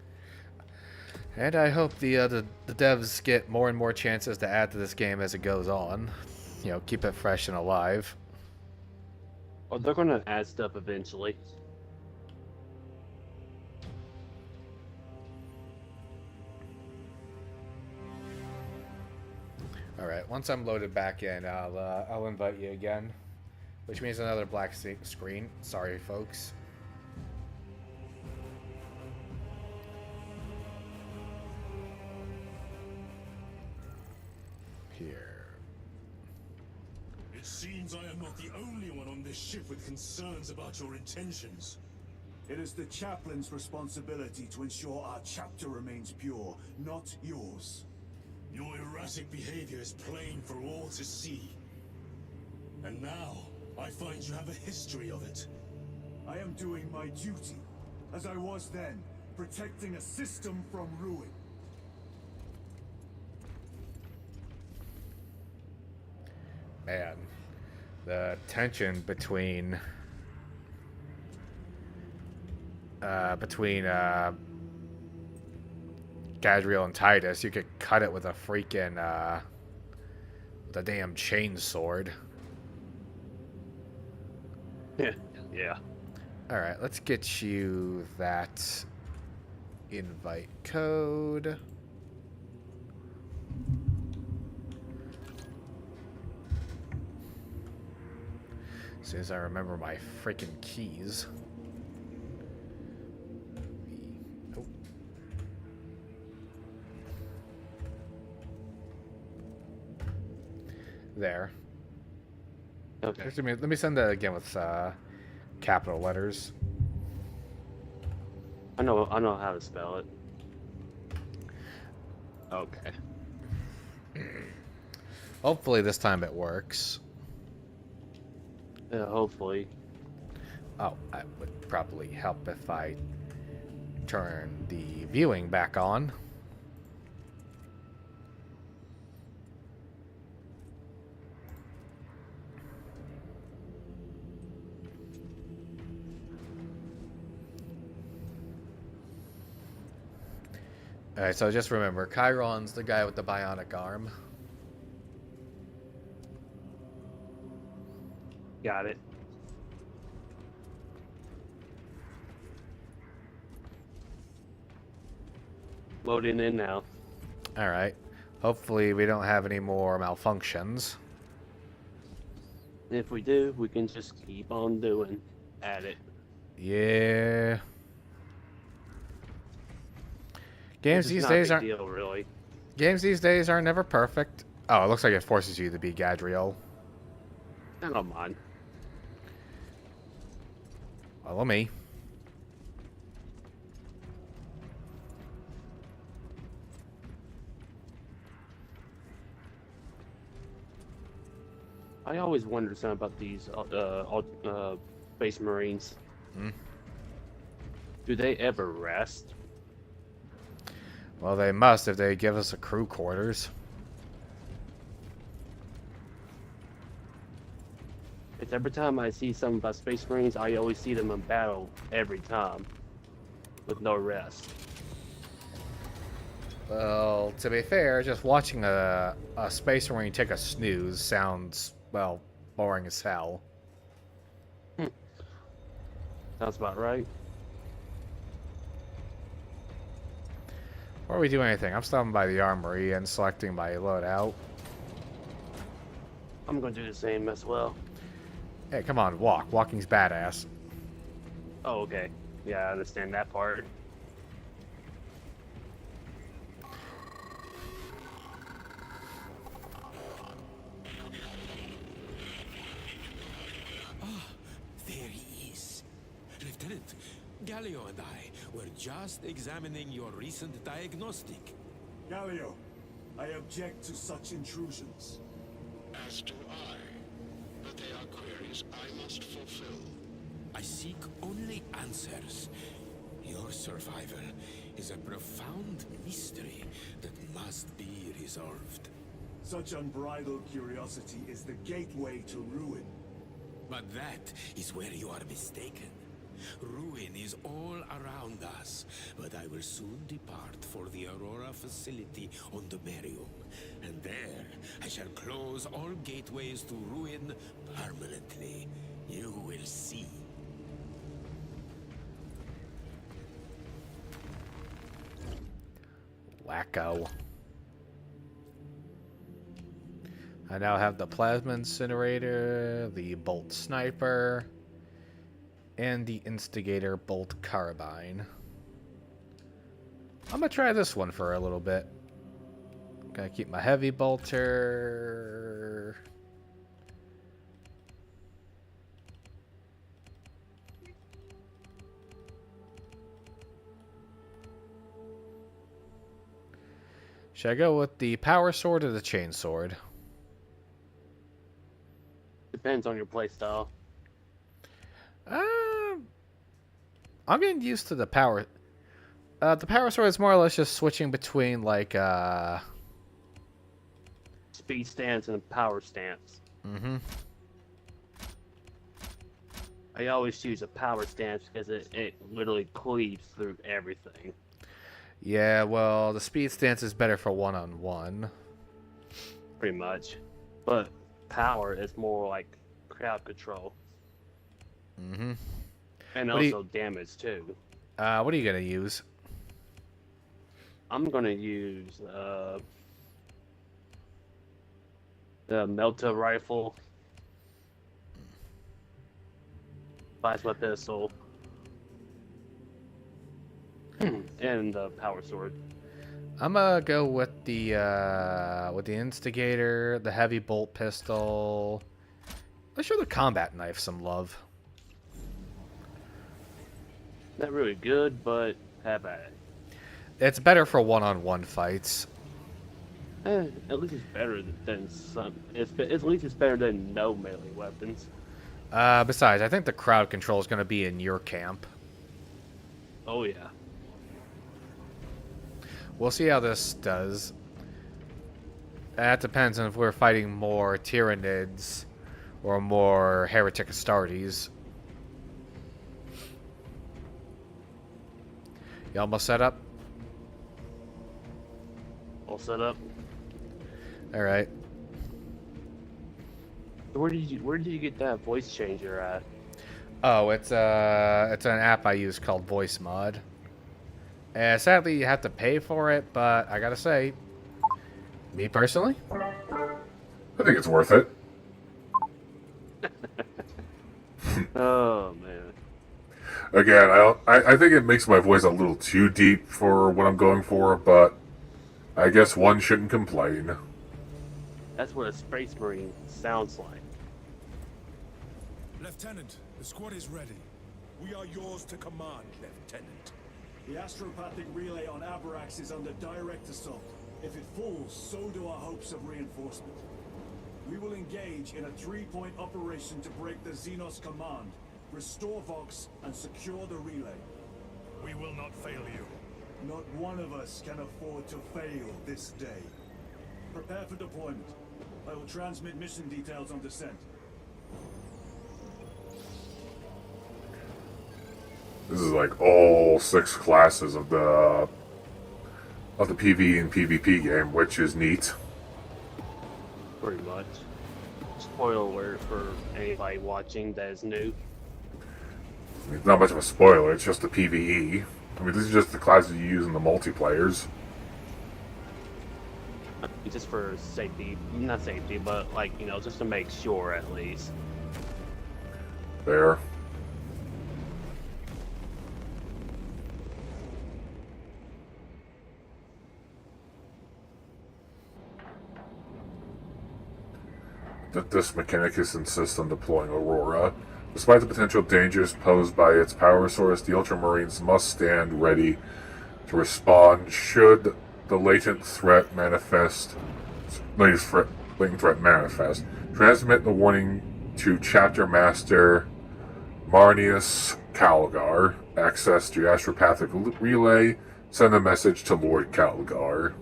And I hope the devs get more and more chances to add to this game as it goes on. you know, keep it fresh and alive. Oh, they're gonna add stuff eventually. All right, once I'm loaded back in, I'll invite you again, which means another black screen. Sorry, folks. Here. It seems I am not the only one on this ship with concerns about your intentions. It is the chaplain's responsibility to ensure our chapter remains pure, not yours. Your erratic behavior is plain for all to see. And now, I find you have a history of it. I am doing my duty, as I was then, protecting a system from ruin. Man, the tension between Gadriel and Titus, you could cut it with a freaking with a damn chain sword. Yeah. All right, let's get you that invite code. As soon as I remember my freaking keys. Oh. There. Okay. Let me send that again with capital letters. I know how to spell it. Okay. Hopefully this time it works. Yeah, hopefully. Oh, that would probably help if I turn the viewing back on. Alright, so just remember, Chiron's the guy with the bionic arm. Got it. Loading in now. Alright. Hopefully we don't have any more malfunctions. If we do, we can just keep on doing at it. Yeah. Games It's these not a days big aren't deal, really. Games these days are never perfect. Oh, it looks like it forces you to be Gadriel. I don't mind. Follow me. I always wonder something about these Space Marines. Hmm? Do they ever rest? Well, they must if they give us a crew quarters. It's every time I see something about Space Marines, I always see them in battle every time, with no rest. Well, to be fair, just watching a Space Marine take a snooze sounds, well, boring as hell. Sounds about right. Before we do anything, I'm stopping by the armory and selecting my loadout. I'm gonna do the same as well. Hey, come on, walk. Walking's badass. Oh, okay. Yeah, I understand that part. There he is. Lieutenant, Galio and I were just examining your recent diagnostic. Galio, I object to such intrusions. As do I. But they are queries I must fulfill. I seek only answers. Your survival is a profound mystery that must be resolved. Such unbridled curiosity is the gateway to ruin. But that is where you are mistaken. Ruin is all around us, but I will soon depart for the Aurora facility on the Merium, and there I shall close all gateways to ruin permanently. You will see. Wacko. I now have the plasma incinerator, the bolt sniper, and the instigator bolt carbine. I'm gonna try this one for a little bit. Gonna keep my heavy bolter. Should I go with the power sword or the chain sword? Depends on your playstyle. I'm getting used to the power. The power sword is more or less just switching between like Speed stance and power stance. Mm-hmm. I always choose a power stance because it literally cleaves through everything. Yeah, well, the speed stance is better for one-on-one. Pretty much. But power is more like crowd control. Mm-hmm. And What do also damage too. What are you gonna use? I'm gonna use the Melta rifle, plasma pistol, and the power sword. I'm gonna go with the instigator, the heavy bolt pistol. Let's show the combat knife some love. Not really good, but have at it. It's better for one-on-one fights. At least it's better than some. At least it's better than no melee weapons. Besides, I think the crowd control is gonna be in your camp. Oh yeah. We'll see how this does. That depends on if we're fighting more Tyranids or more Heretic Astartes. You almost set up? All set up. All right. Where did you get that voice changer at? Oh, it's an app I use called Voice Mod. Sadly, you have to pay for it, but I gotta say, me personally, I think it's worth it. Oh man. Again, I think it makes my voice a little too deep for what I'm going for, but I guess one shouldn't complain. That's what a Space Marine sounds like. Lieutenant, the squad is ready. We are yours to command, Lieutenant. The astropathic relay on Avarax is under direct assault. If it falls, so do our hopes of reinforcement. We will engage in a 3-point operation to break the Xenos command, restore Vox, and secure the relay. We will not fail you. Not one of us can afford to fail this day. Prepare for deployment. I will transmit mission details on descent. This is like all 6 classes of the PvE and PvP game, which is neat. Pretty much. Spoiler alert for anybody watching that is new. I mean, it's not much of a spoiler, it's just the PvE. I mean, this is just the classes you use in the multiplayers. Just for safety, not safety, but like, you know, just to make sure at least. There. This Mechanicus insists on deploying Aurora. Despite the potential dangers posed by its power source, the Ultramarines must stand ready to respond should the latent threat manifest. Transmit the warning to Chapter Master Marnius Calgar. Access to Astropathic Relay. Send a message to Lord Calgar.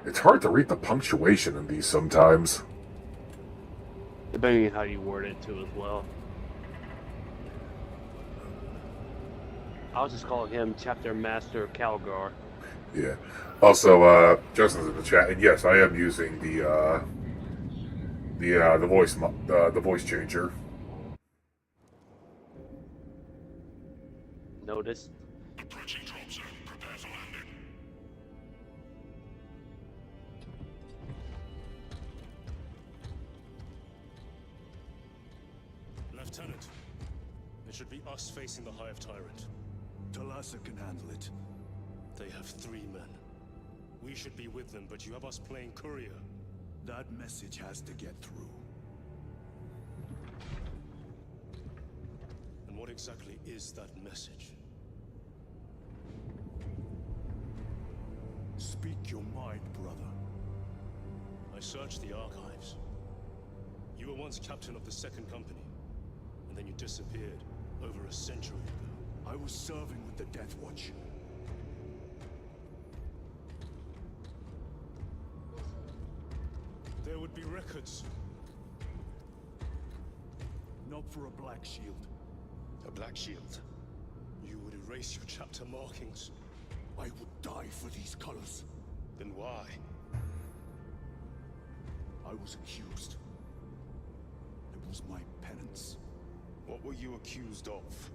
It's hard to read the punctuation in these sometimes. Depending on how you word it too as well. I'll just call him Chapter Master Calgar. Yeah. Also, Justin's in the chat, and yes, I am using the the voice changer. Notice. Approaching drop zone. Prepare for landing. Lieutenant, it should be us facing the Hive Tyrant. Talassa can handle it. They have 3 men. We should be with them, but you have us playing courier. That message has to get through. And what exactly is that message? Speak your mind, brother. I searched the archives. You were once captain of the 2nd Company, and then you disappeared over a century ago. I was serving with the Death Watch. There would be records. Not for a Black Shield. A Black Shield. You would erase your chapter markings. I would die for these colors. Then why? I was accused. It was my penance. What were you accused of?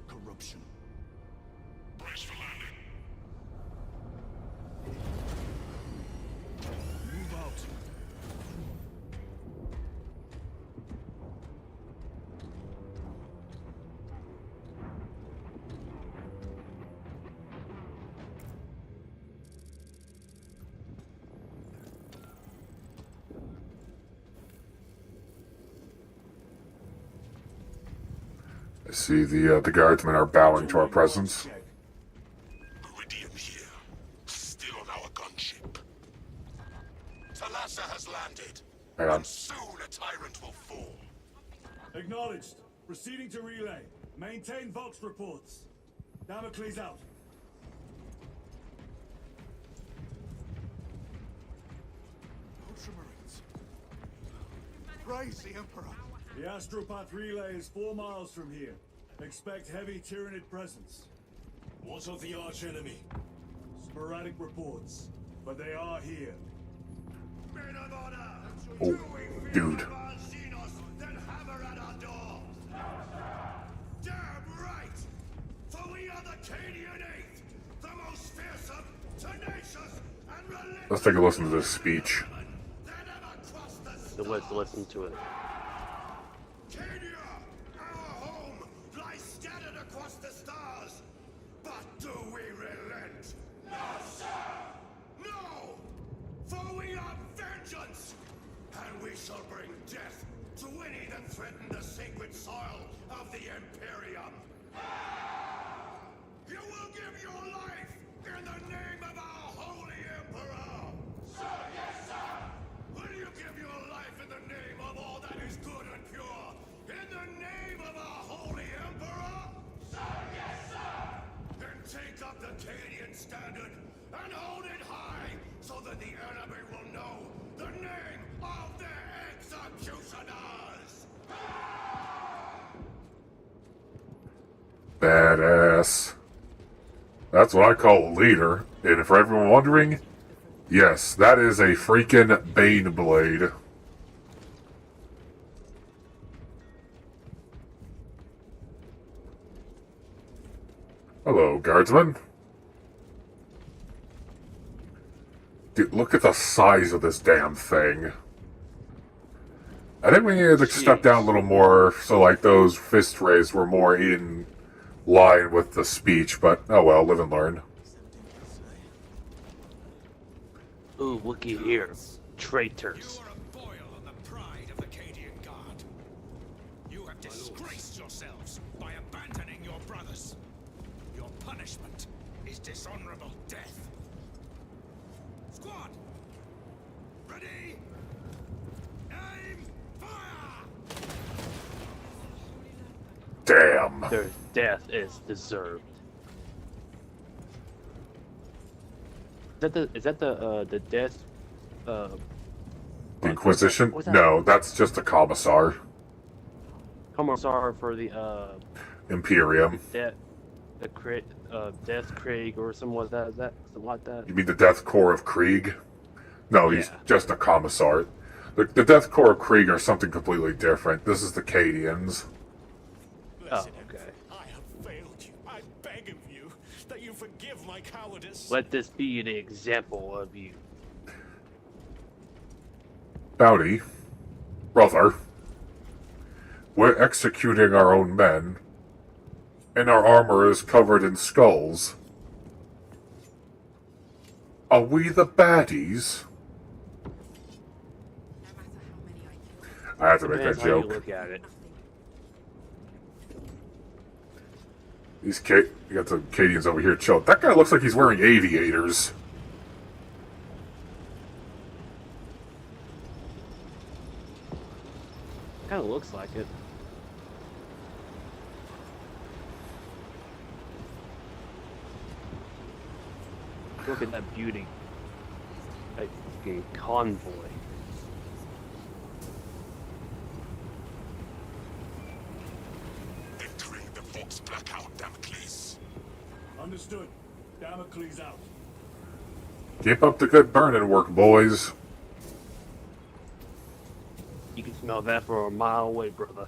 Corruption. Brace for landing. Move out. I see the guardsmen are bowing to our presence. Iridium here. Still on our gunship. Talassa has landed. Hang on. And soon a tyrant will fall. Acknowledged. Proceeding to relay. Maintain Vox reports. Damocles out. Ultramarines. Praise the Emperor. The Astropath relay is 4 miles from here. Expect heavy Tyranid presence. What of the archenemy? Sporadic reports, but they are here. Men of honor! Oh, dude. Then hammer at our door! Damn right! For we are the Cadian Eighth, the most fearsome, tenacious, and relentless. Let's take a listen to this speech. Let's listen to it. Cadia, our home, lies scattered across the stars. But do we relent? No, sir! No! For we are vengeance! And we shall bring death to any that threaten the sacred soil of the Imperium. You will give your life in the name of our holy Emperor! Sir, yes, sir! Will you give your life in the name of all that is good and pure? In the name of our holy Emperor? Sir, yes, sir! Then take up the Cadian standard and hold it high so that the enemy will know the name of their executioners! Badass. That's what I call a leader. And for everyone wondering, yes, that is a freaking Bane blade. Hello, guardsman. Dude, look at the size of this damn thing. I think we needed to step down a little more so like those fist rays were more in line with the speech, but oh well, live and learn. Ooh, looky here. Traitors. You are a boil on the pride of the Cadian Guard. You have disgraced yourselves by abandoning your brothers. Your punishment is dishonorable death. Squad! Ready? Aim! Fire! Damn. Their death is deserved. Is that the death? Inquisition? what's that? No, that's just a commissar. Commissar for the Imperium. death. Death Craig or something like that. Is that something like that? You mean the Death Corps of Krieg? No, he's Yeah. just a commissar. The Death Corps of Krieg are something completely different. This is the Cadians. Oh, okay. I have failed you. I beg of you that you forgive my cowardice. Let this be the example of you. Bounty, brother, we're executing our own men, and our armor is covered in skulls. Are we the baddies? I have to make that Depends how you joke. look at it. You got the Cadians over here chilling. That guy looks like he's wearing aviators. Kind of looks like it. Look at that beauty. That fucking convoy. Entering the Fox Blackout, Damocles. Understood. Damocles out. Keep up the good burning work, boys. You can smell that from a mile away, brother.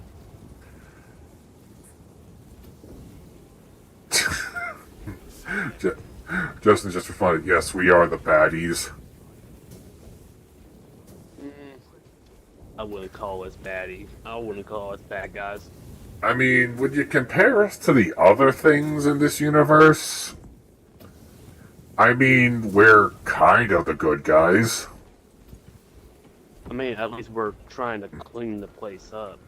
Justin just responded, yes, we are the baddies. I wouldn't call us baddies. I wouldn't call us bad guys. I mean, would you compare us to the other things in this universe? I mean, we're kind of the good guys. I mean, at least we're trying to clean the place up.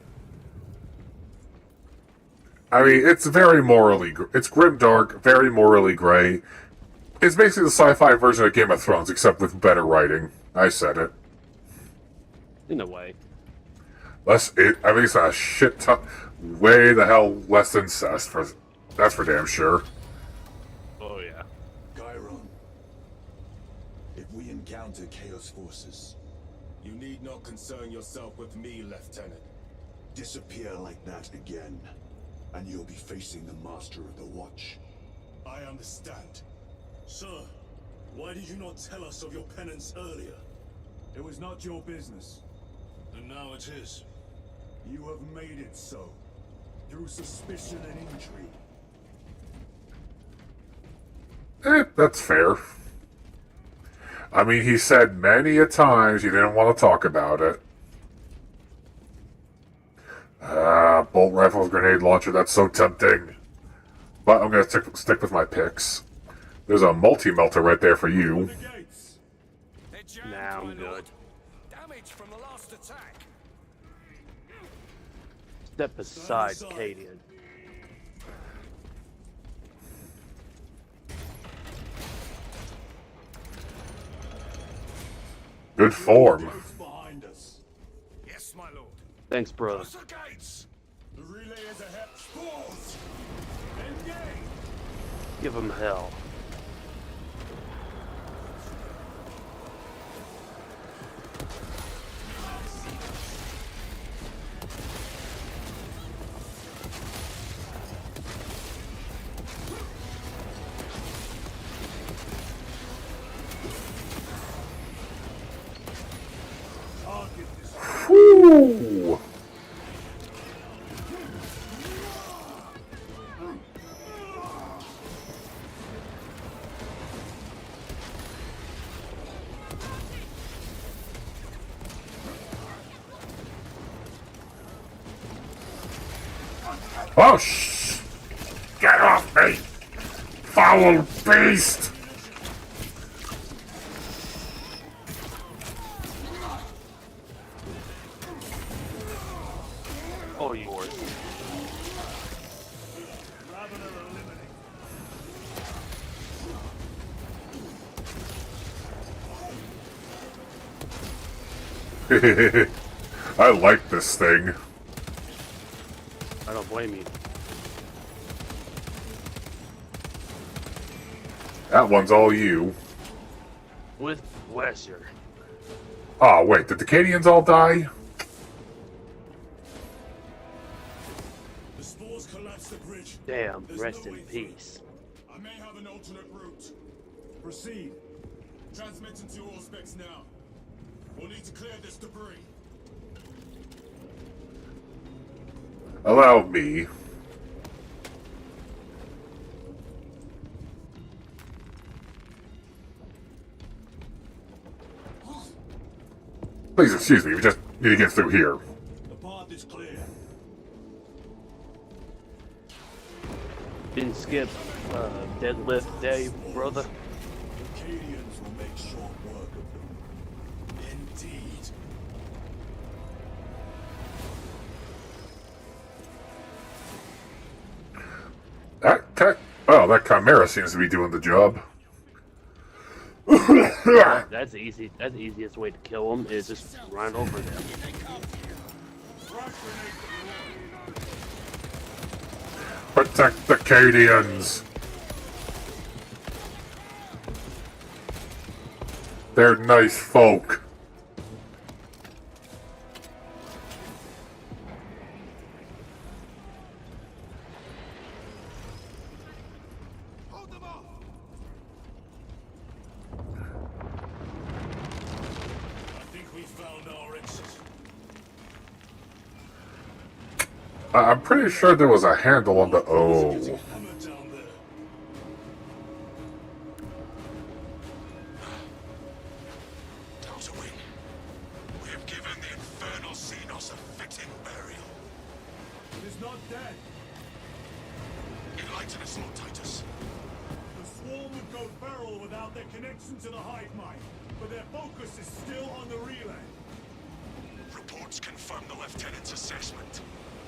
I mean, it's very morally... It's grimdark, very morally gray. It's basically the sci-fi version of Game of Thrones, except with better writing. I said it. In a way. At least a shit ton... Way the hell less incest. That's for damn sure. Oh, yeah. Chiron. If we encounter Chaos forces, You need not concern yourself with me, Lieutenant. disappear like that again, and you'll be facing the Master of the Watch. I understand. Sir, why did you not tell us of your penance earlier? It was not your business. And now it is. You have made it so, through suspicion and intrigue. That's fair. I mean, he said many a times he didn't want to talk about it. Bolt rifles, grenade launcher, that's so tempting. But I'm going to stick with my picks. There's a multi-melter right there for you. Nah, I'm good. Damage from the last attack. Step aside, Cadian. Good form. Behind us. Yes, my lord. Thanks, bro. Close the gates. The relay is ahead. Spores! Engage! Give him hell. Whew. Oh, get off me! Foul beast! Oh, yours. I like this thing. I don't blame you. That one's all you. With pleasure. Ah, wait, did the Cadians all die? The spores collapse the bridge. Damn, rest in peace. I may have an alternate route. Proceed. Transmitting to all specs now. We'll need to clear this debris. Allow me. Please excuse me, we just need to get through here. The path is clear. Didn't skip deadlift day, brother. Acadians will make short work of them. Indeed. That Chimera seems to be doing the job. That's easy. That's the easiest way to kill them is just run over them. Protect the Acadians. They're nice folk. I'm pretty sure there was a handle on the O. Delta-wing, we have given the infernal Xenos a fitting burial. It is not dead. Enlighten us, Lord Titus. The swarm would go feral without their connection to the hive mind, but their focus is still on the relay. Reports confirm the Lieutenant's assessment.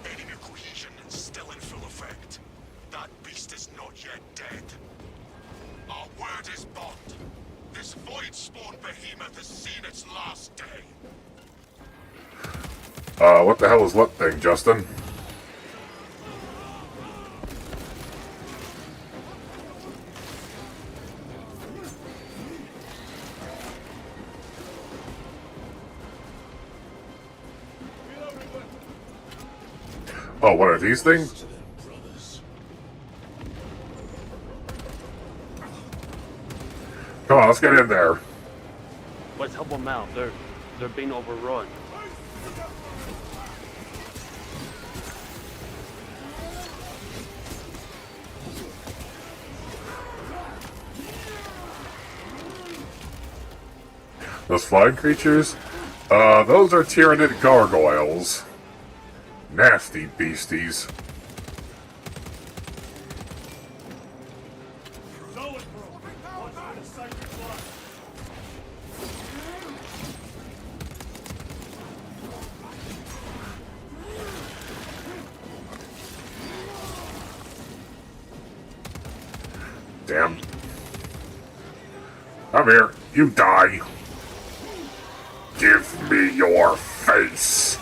Enemy cohesion is still in full effect. That beast is not yet dead. Our word is bond. This void-spawn behemoth has seen its last day. What the hell is what thing, Justin? Oh, what are these things? Come on, let's get in there. Let's help them out. They're being overrun. Those flying creatures? Those are Tyrannid gargoyles. Nasty beasties. Damn. Come here. You die. Give me your face.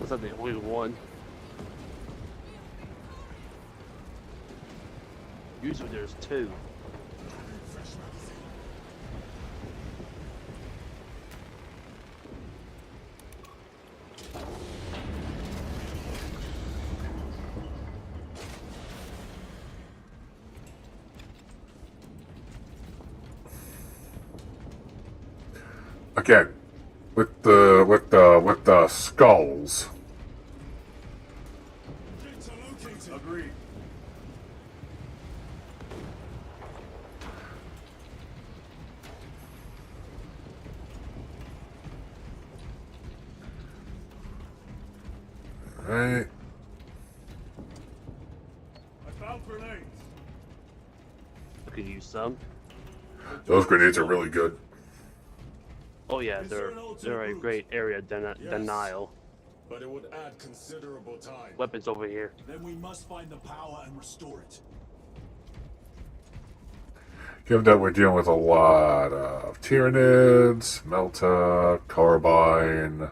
Was that the only one? Usually there's two. Again, with the skulls. Agreed. Right. I found grenades. I could use some. Those grenades are really good. Oh yeah, they're a great area denial. But it would add considerable time. Weapons over here. Then we must find the power and restore it. Given that we're dealing with a lot of Tyranids, Melta, Carbine.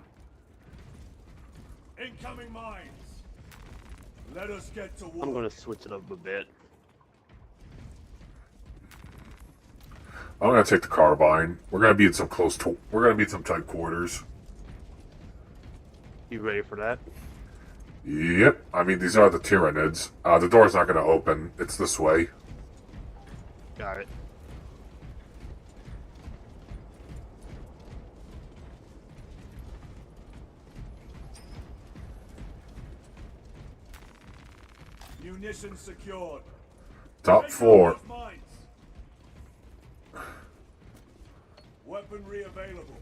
Incoming mines. Let us get to work. I'm gonna switch it up a bit. I'm gonna take the Carbine. We're gonna be in some tight quarters. You ready for that? Yep. I mean, these are the Tyranids. The door's not going to open. It's this way. Got it. Munitions secured. Top Take floor. out those mines. Weaponry available.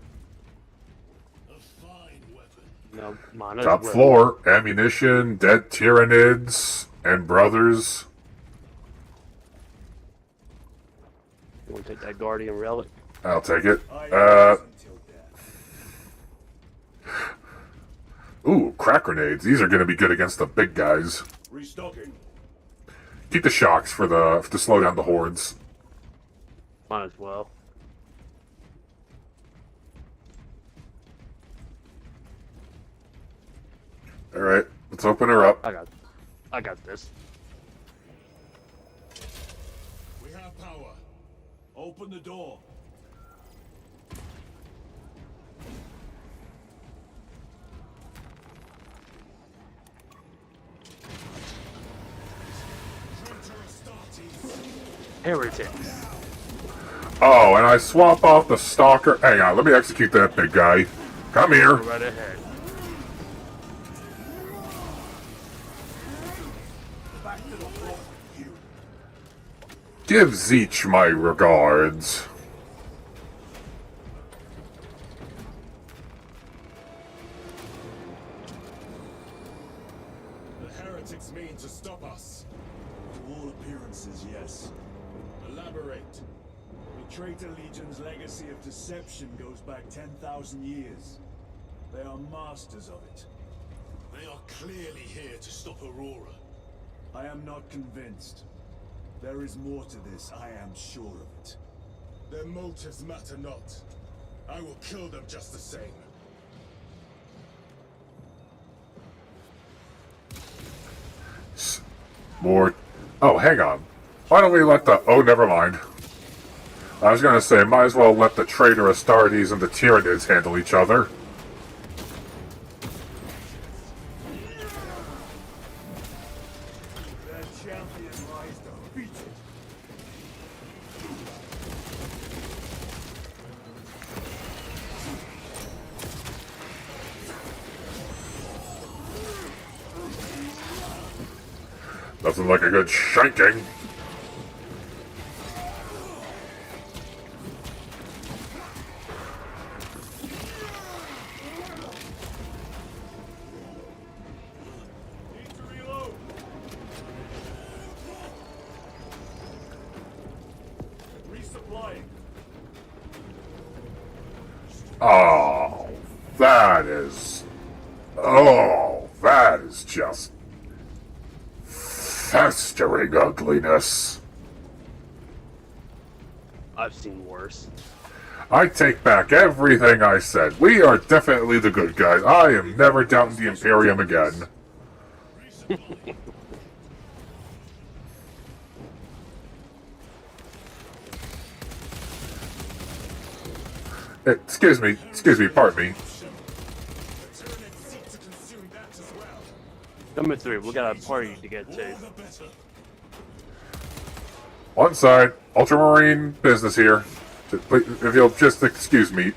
A fine weapon. No, mine Top floor. Ammunition, dead Tyranids, and brothers. You want to take that Guardian relic? I'll take it. Ooh, crack grenades. These are going to be good against the big guys. Restocking. Keep the shocks for to slow down the hordes. Might as well. All right, let's open her up. I got this. We have power. Open the door. Heretics. Oh, and I swap off the stalker. Hang on, let me execute that big guy. Come here. Go right ahead. Give Zeech my regards. The heretics mean to stop us. To all appearances, yes. Elaborate. The Traitor Legion's legacy of deception goes back 10,000 years. They are masters of it. They are clearly here to stop Aurora. I am not convinced. There is more to this, I am sure of it. Their motives matter not. I will kill them just the same. More. Oh, hang on. Why don't we let the... Oh, never mind. I was going to say, might as well let the traitor Astartes and the Tyranids handle each other. Their champion lies defeated. Nothing like a good shanking. Need to reload. Resupplying. Oh, that is... Oh, that is just... festering ugliness. I've seen worse. I take back everything I said. We are definitely the good guys. I am never doubting the Imperium again. Excuse me, pardon me. Number 3, we got a party to get to. One side, Ultramarine business here. If you'll just excuse me.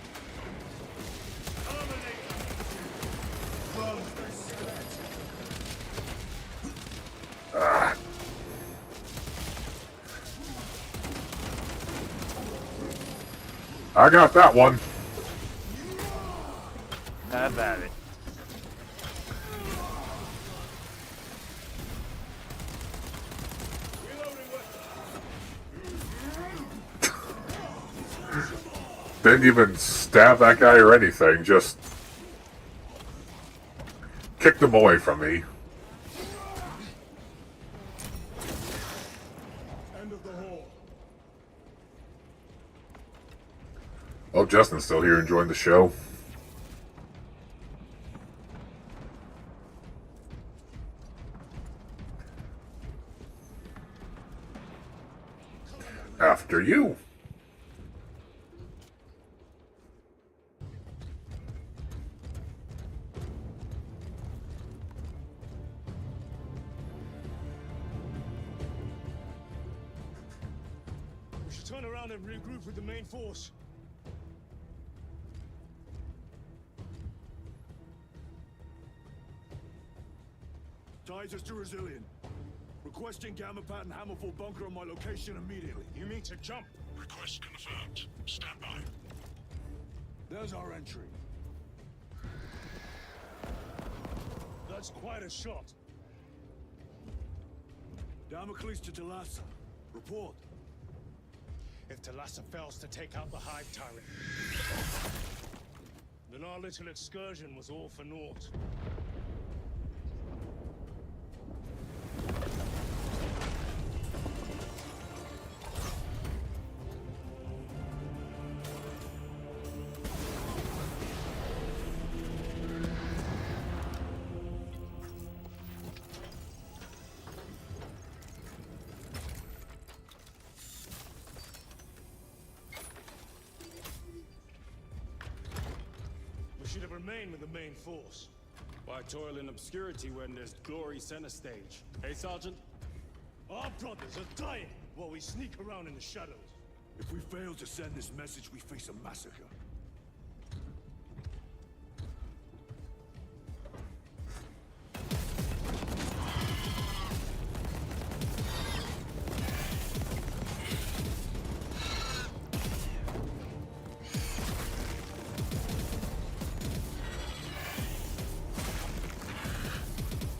I got that one. Have at it. Didn't even stab that guy or anything, just kicked him away from me. End of the hall. Oh, Justin's still here enjoying the show. After you. turn around and regroup with the main force. Titus to Resilient. Requesting Gamma Pad and Hammerfall bunker on my location immediately. You mean to jump? Request confirmed. Stand by. There's our entry. That's quite a shot. Damocles to Talassa. Report. If Talassa fails to take out the Hive Tyrant, then our little excursion was all for naught. We should have remained with the main force. Why toil in obscurity when there's glory center stage? Hey, Sergeant? Our brothers are dying while we sneak around in the shadows. If we fail to send this message, we face a massacre.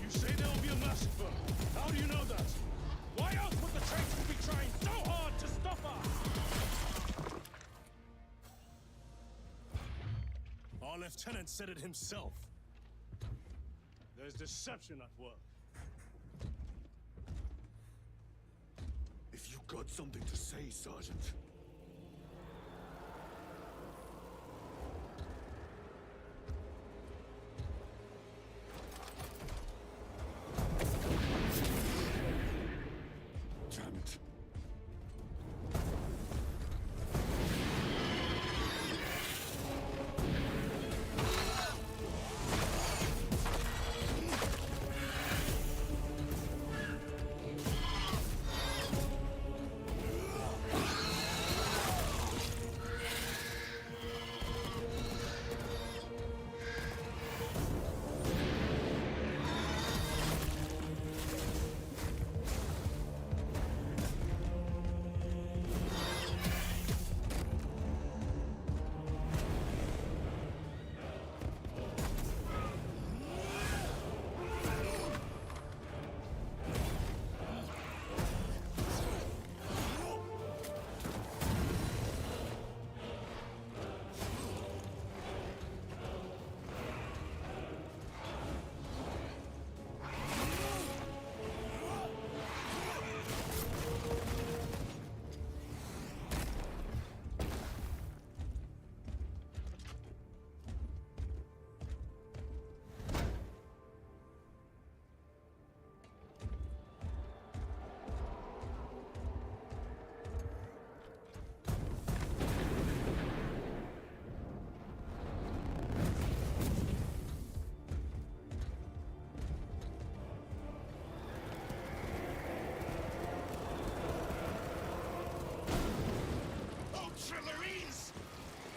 You say there will be a massacre. How do you know that? Why else would the traitors be trying so hard to stop us? Our lieutenant said it himself. There's deception at work. If you got something to say, Sergeant. Damn it.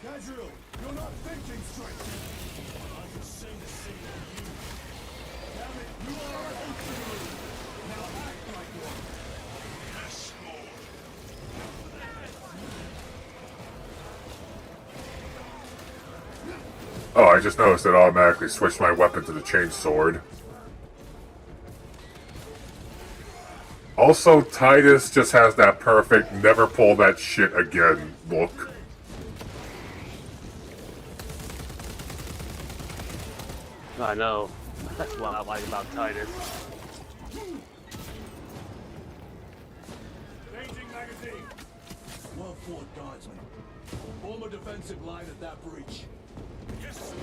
Gadriel, you're not thinking straight! I can say the same of you. Damn it, you are our Ultramarine! Now act like one! Yes, Lord. Oh, I just noticed it automatically switched my weapon to the chainsword. Also, Titus just has that perfect never pull that shit again look. I know. That's what I like about Titus. Changing magazine! Well fought, Guardsman. Form a defensive line at that breach. Yes, sir.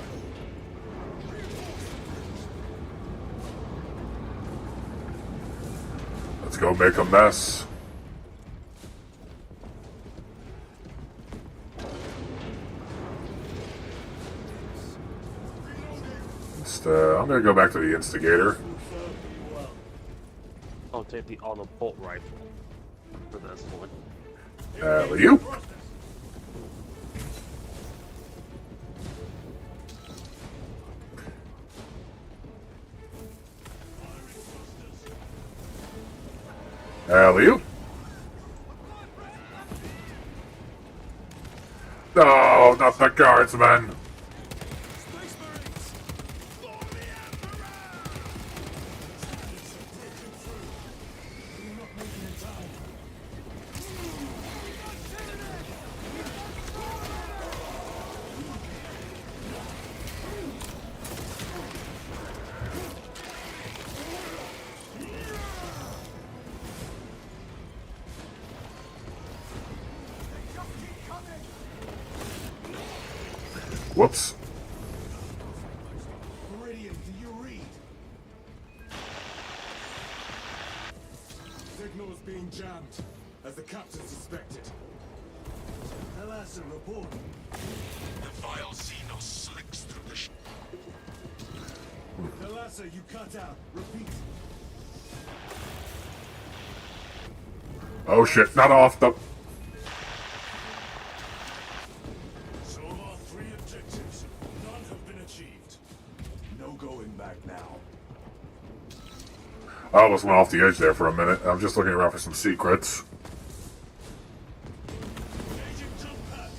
Let's go make a mess. I'm gonna go back to the instigator. I'll take the auto bolt rifle for this one. Alley-oop. Alley-oop. No, not the guardsman. Whoops. Meridian, do you read? Signal's being jammed, as the captain suspected. Elasa, report. The vile Xenos slicks through the Elasa, you cut out. Repeat. Oh shit, not off the... So of our 3 objectives, none have been achieved. No going back now. I almost went off the edge there for a minute. I'm just looking around for some secrets. Agent jump pack.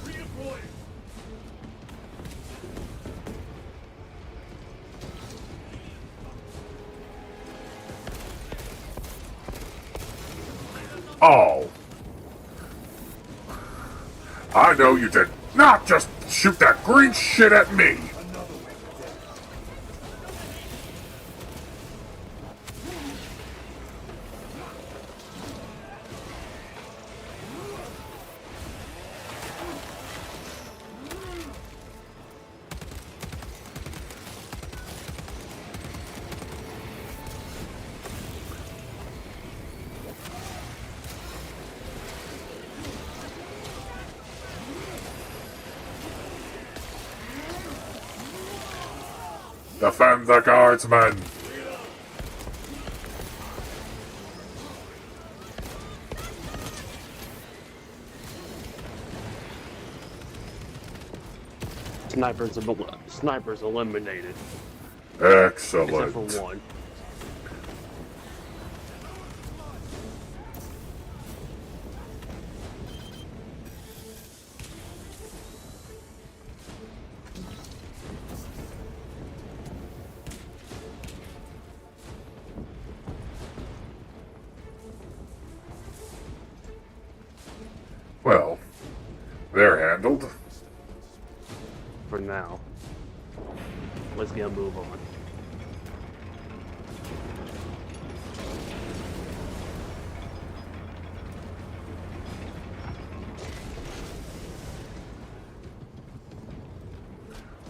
Redeploy. Oh. I know you did not just shoot that green shit at me. Defend the guardsmen! Snipers eliminated. Excellent. Except for one. Well, they're handled. For now. Let's get a move on.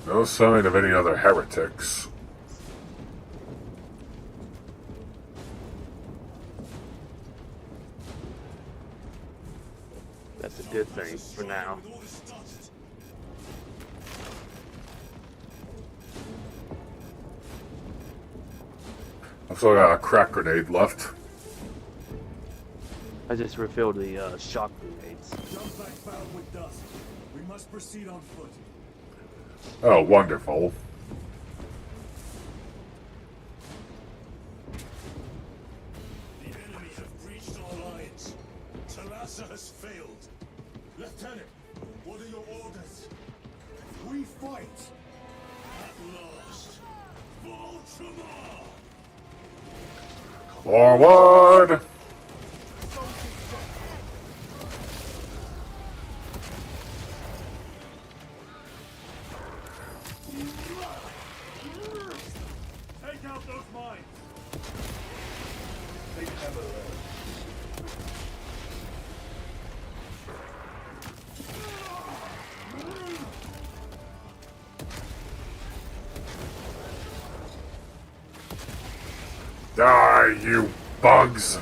No sign of any other heretics. That's a good thing for now. I've still got a crack grenade left. I just refilled the shock grenades. Jump back fouled with dust. We must proceed on foot. Oh, wonderful. The enemy have breached our lines. Talassa has failed. Lieutenant, what are your orders? We fight. At last. Baltimore! Forward! Take out those mines! Die, you bugs!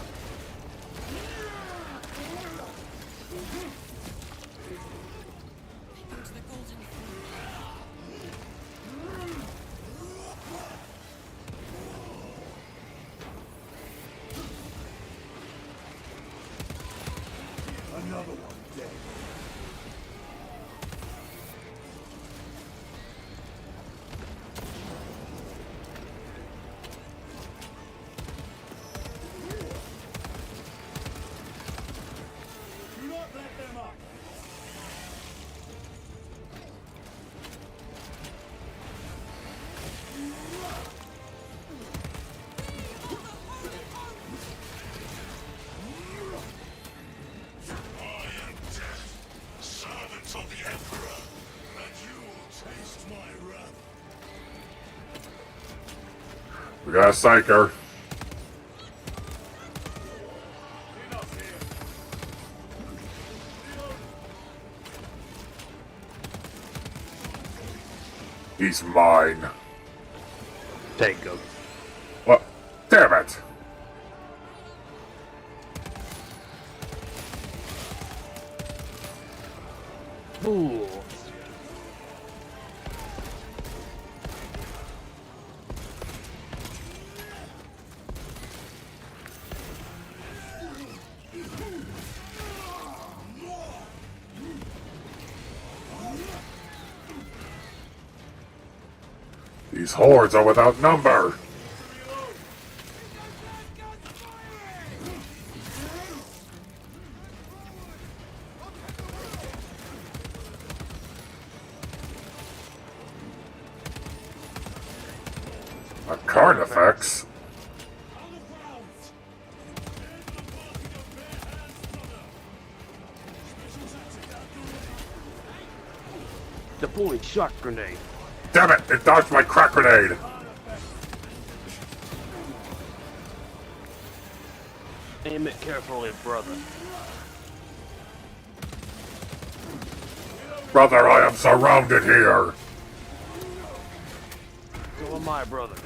got a psyker. He's mine. Take him. What? Damn it! Fools. These hordes are without number. A Carnifex? Deploying shock grenade. Damn it! It dodged my crack grenade! Aim it carefully, brother. Brother, I am surrounded here! So am I, brother.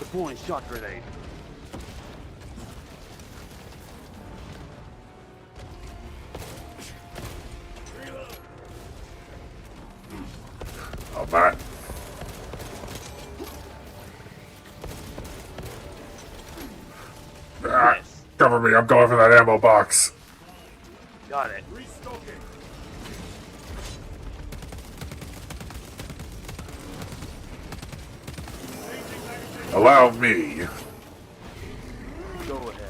Deploying shock grenade. Oh, man. Ah, cover me, I'm going for that ammo box. Got it. Allow me. Go ahead.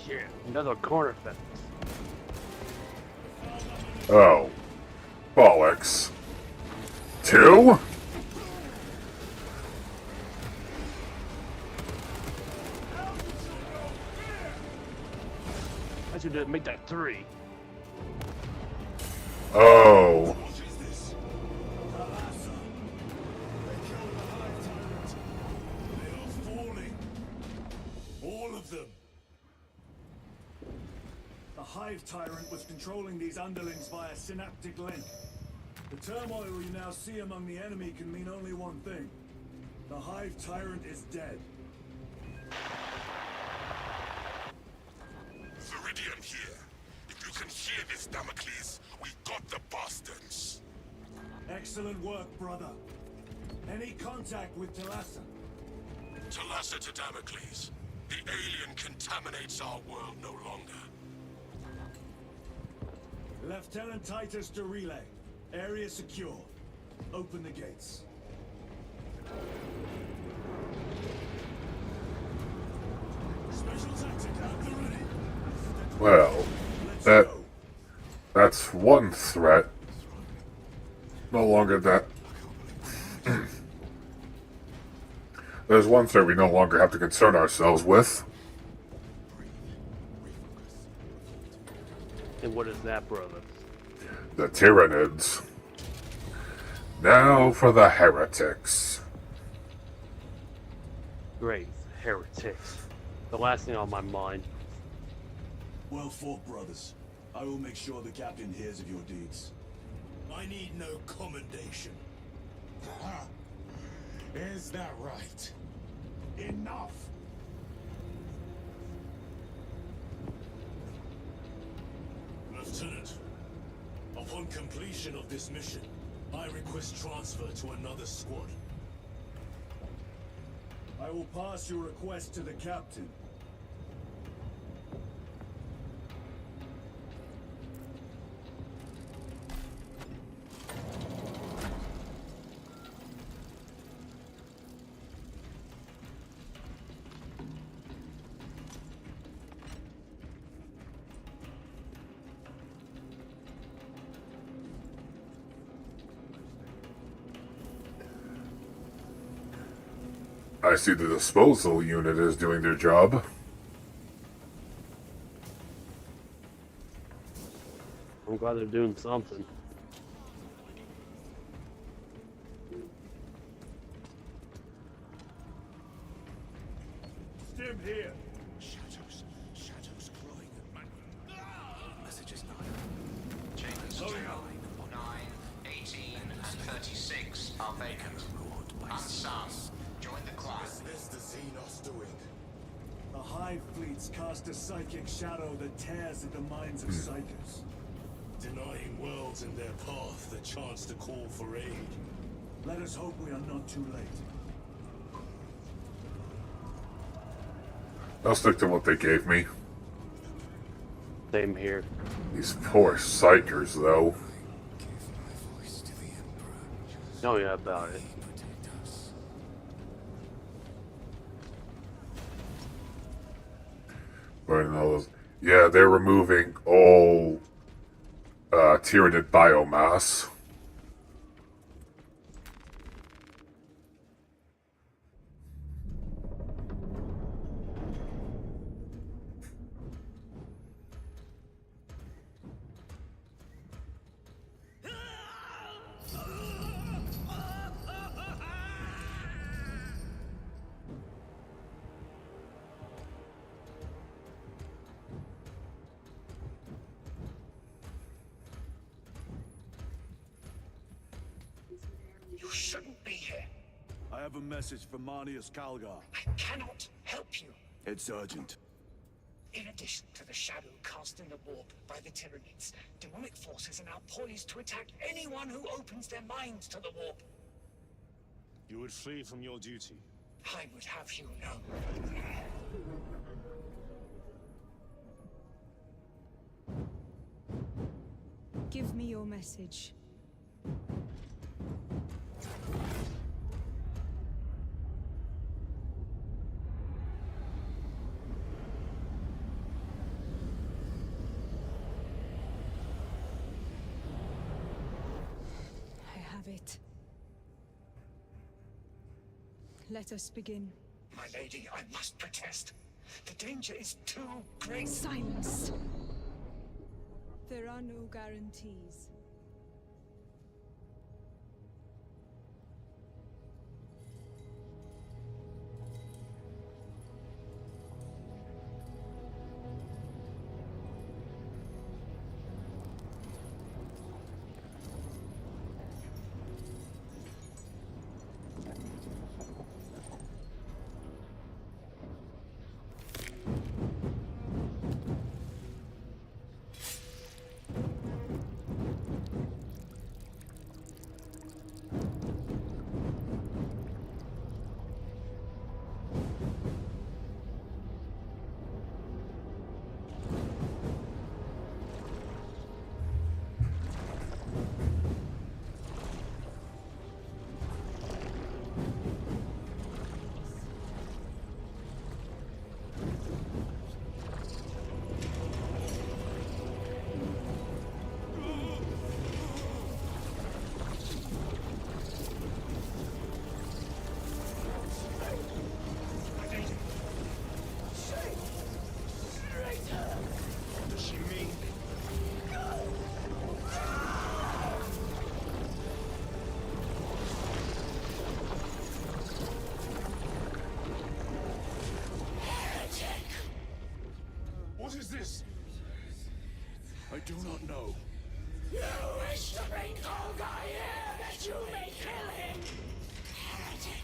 Shit, another corner fence. Oh. Bollocks. 2? I should make that 3. Oh. All of them. The Hive Tyrant was controlling these underlings via synaptic link. The turmoil you now see among the enemy can mean only one thing. The Hive Tyrant is dead. Viridian here. If you can hear this, Damocles, we got the bastards. Excellent work, brother. Any contact with Talassa? Talassa to Damocles. The alien contaminates our world no longer. Lieutenant Titus to relay. Area secure. Open the gates. Special tactic at the ready. Well, that's one threat. No longer that. There's one threat we no longer have to concern ourselves with. And what is that, brother? The Tyranids. Now for the heretics. Great. Heretics. The last thing on my mind. Well fought, brothers. I will make sure the captain hears of your deeds. I need no commendation. Is that right? Enough! Lieutenant, upon completion of this mission, I request transfer to another squad. I will pass your request to the captain. I see the disposal unit is doing their job. I'm glad they're doing something. Stim here. Shadows clawing at my... Messages 9. Chambers 2, 9, 18, and 36 are vacant. Unsung. Join the club. Is the Xenos doing? The Hive fleets cast a psychic shadow that tears at the minds of psychers. Denying worlds in their path the chance to call for aid. Let us hope we are not too late. I'll stick to what they gave me. Same here. These poor psychers, though. Oh yeah, about it. But no, yeah, they're removing all Tyranid biomass. You shouldn't be here. I have a message from Marnius Calgar. I cannot help you. It's urgent. In addition to the shadow cast in the warp by the Tyranids, demonic forces are now poised to attack anyone who opens their minds to the warp. You would flee from your duty. I would have you know. Give me your message. I have it. Let us begin. My lady, I must protest. The danger is too great. Silence! There are no guarantees. What is this? I do not know. You wish to bring Calgar here that you may kill him. Heretic.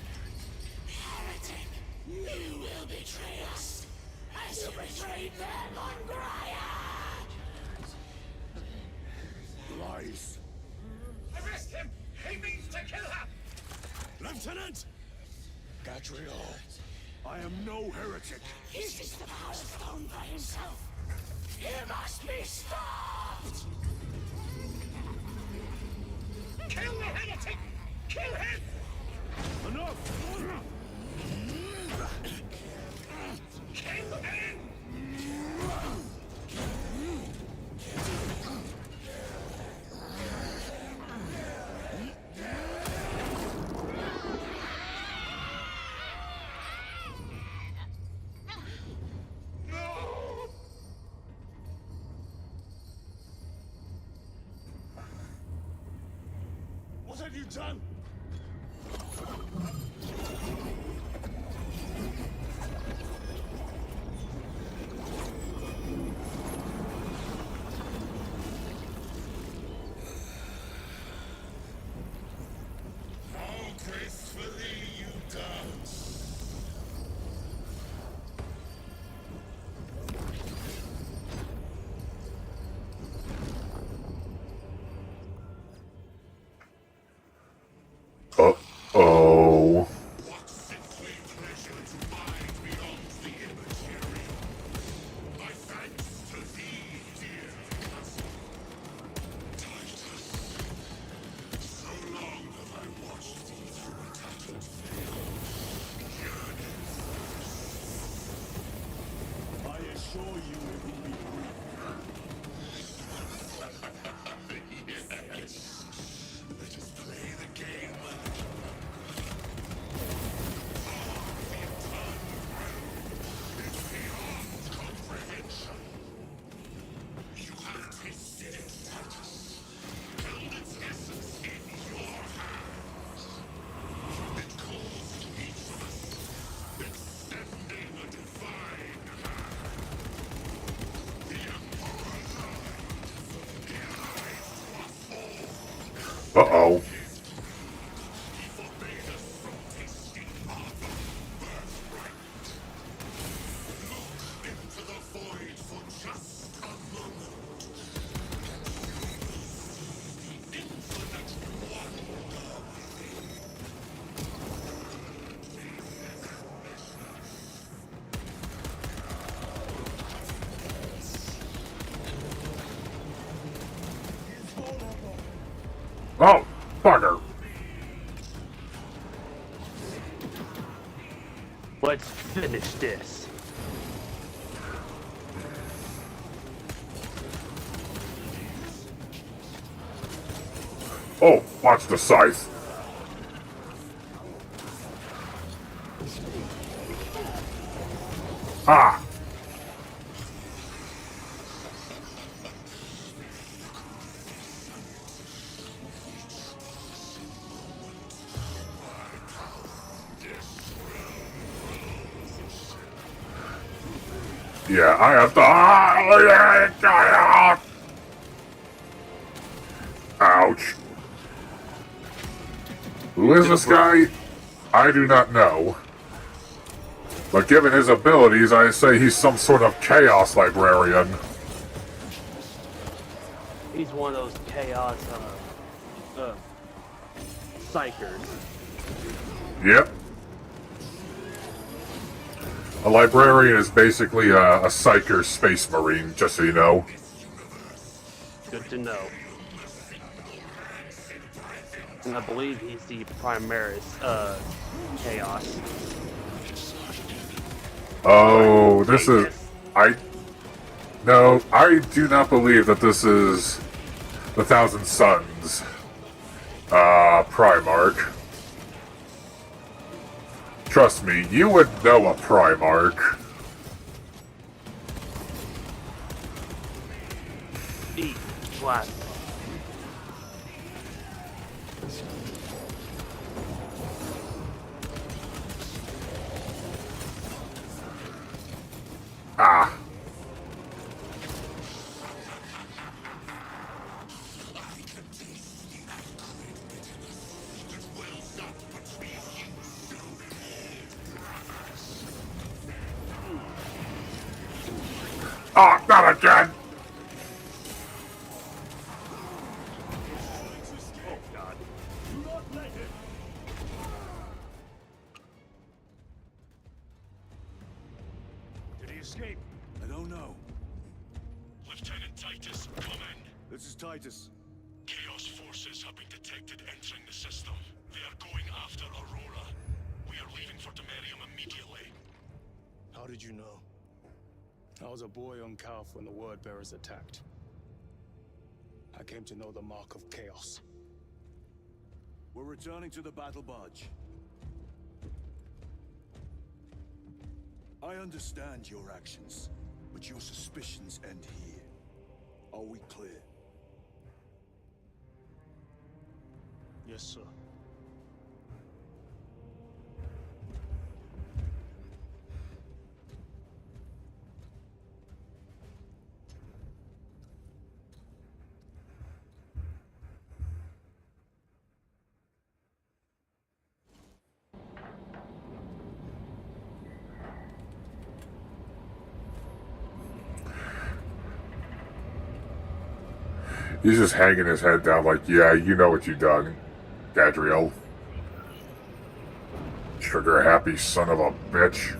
Heretic. You will betray us as you betrayed them on Graia. Lies. Arrest him! He means to kill her! Lieutenant! Gadriel. I am no heretic. This is the power owned by himself. He must be stopped! Kill the heretic! Kill him! Enough! Kill him! have you done? How gracefully you dance. Uh-oh. What sickly pleasure to mind beyond the immaterial. My thanks to thee, dear cousin. Titus, so long have I watched thee through a tattered veil, yearning for I assure you it will be brief. yes. Let us play the game. Comprehension. You have tasted it, Titus. Held its essence in your hands. It calls to each of us, extending a divine hand. The Emperor's eye. The eyes to us all. Uh-oh. He forbade us from tasting our birthright. Look into the void for just a moment. The infinite wonder. Oh, bugger. Let's finish this. Oh, watch the scythe. Ah. Yeah, I have to. Ouch. Who is this guy? I do not know. But given his abilities, I say he's some sort of chaos librarian. He's one of those chaos psychers. Yep. A librarian is basically a psyker space marine, just so you know. Good to know. And I believe he's the Primaris chaos. Oh, this is... No, I do not believe that this is the Thousand Suns Primarch. Trust me, you would know a Primarch. Eat plasma. Ah. Ah, not again! Oh god. Do not let him. Did he escape? I don't know. Lieutenant Titus, come in. This is Titus. Chaos forces have been detected entering the system. They are going after Aurora. We are leaving for Demerium immediately. How did you know? I was a boy on Calf when the Word Bearers attacked. I came to know the mark of chaos. We're returning to the battle barge. I understand your actions, but your suspicions end here. Are we clear? Yes, sir. He's just hanging his head down like, yeah, you know what you've done, Gadriel. Trigger-happy son of a bitch.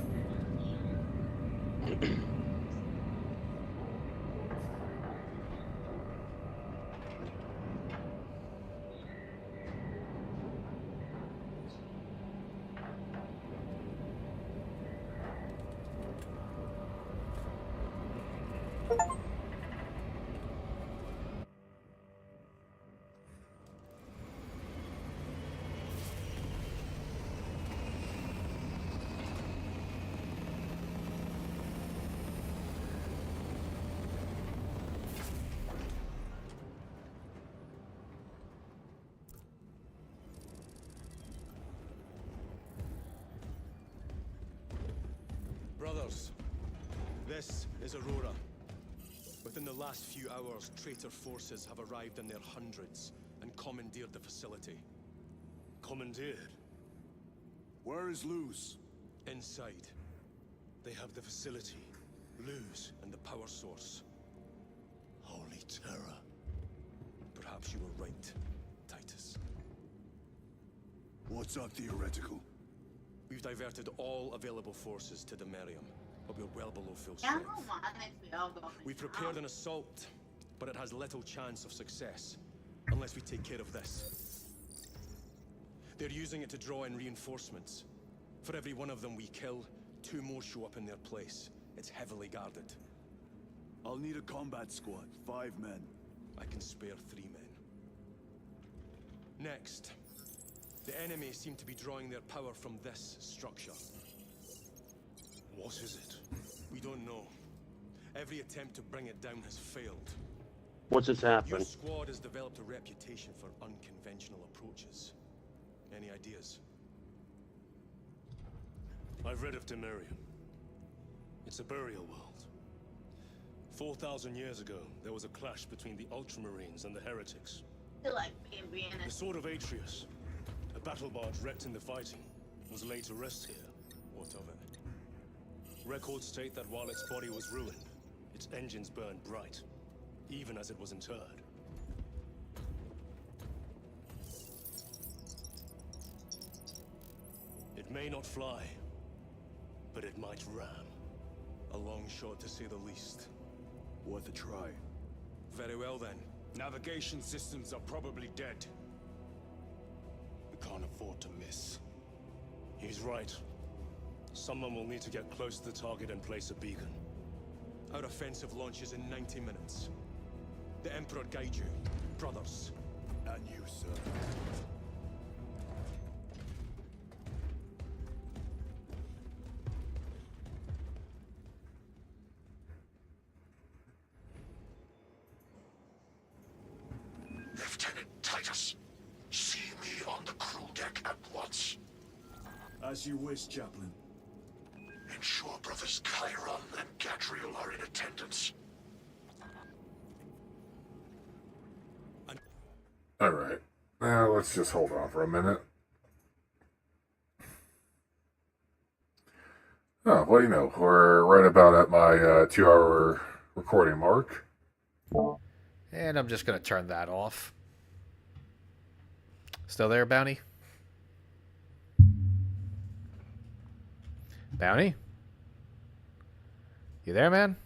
Brothers, this is Aurora. Within the last few hours, traitor forces have arrived in their hundreds and commandeered the facility. Commandeered? Where is Luz? Inside. They have the facility, Luz, and the power source. Holy terror. Perhaps you were right, Titus. What's our theoretical? We've diverted all available forces to Demerium, but we're well below full strength. We've prepared an assault, but it has little chance of success, unless we take care of this. They're using it to draw in reinforcements. For every one of them we kill, 2 more show up in their place. It's heavily guarded. I'll need a combat squad, 5 men. I can spare 3 men. Next. The enemy seem to be drawing their power from this structure. What is it? We don't know. Every attempt to bring it down has failed. What just happened? Your squad has developed a reputation for unconventional approaches. Any ideas? I've read of Demerium. It's a burial world. 4,000 years ago, there was a clash between the Ultramarines and the Heretics. The Sword of Atreus, a battle barge wrecked in the fighting, was laid to rest here. What of it? Records state that while its body was ruined, its engines burned bright, even as it was interred. It may not fly, but it might ram. A long shot to say the least. Worth a try. Very well then. Navigation systems are probably dead. We can't afford to miss. He's right. Someone will need to get close to the target and place a beacon. Our offensive launches in 90 minutes. The Emperor guide you, brothers. And you, sir. Lieutenant Titus, see me on the crew deck at once. As you wish, Chaplain. Ensure brothers Chiron and Gadriel are in attendance. Alright. Now let's just hold on for a minute. Oh, well, you know, we're right about at my 2-hour recording mark. And I'm just going to turn that off. Still there, Bounty? Bounty? You there, man?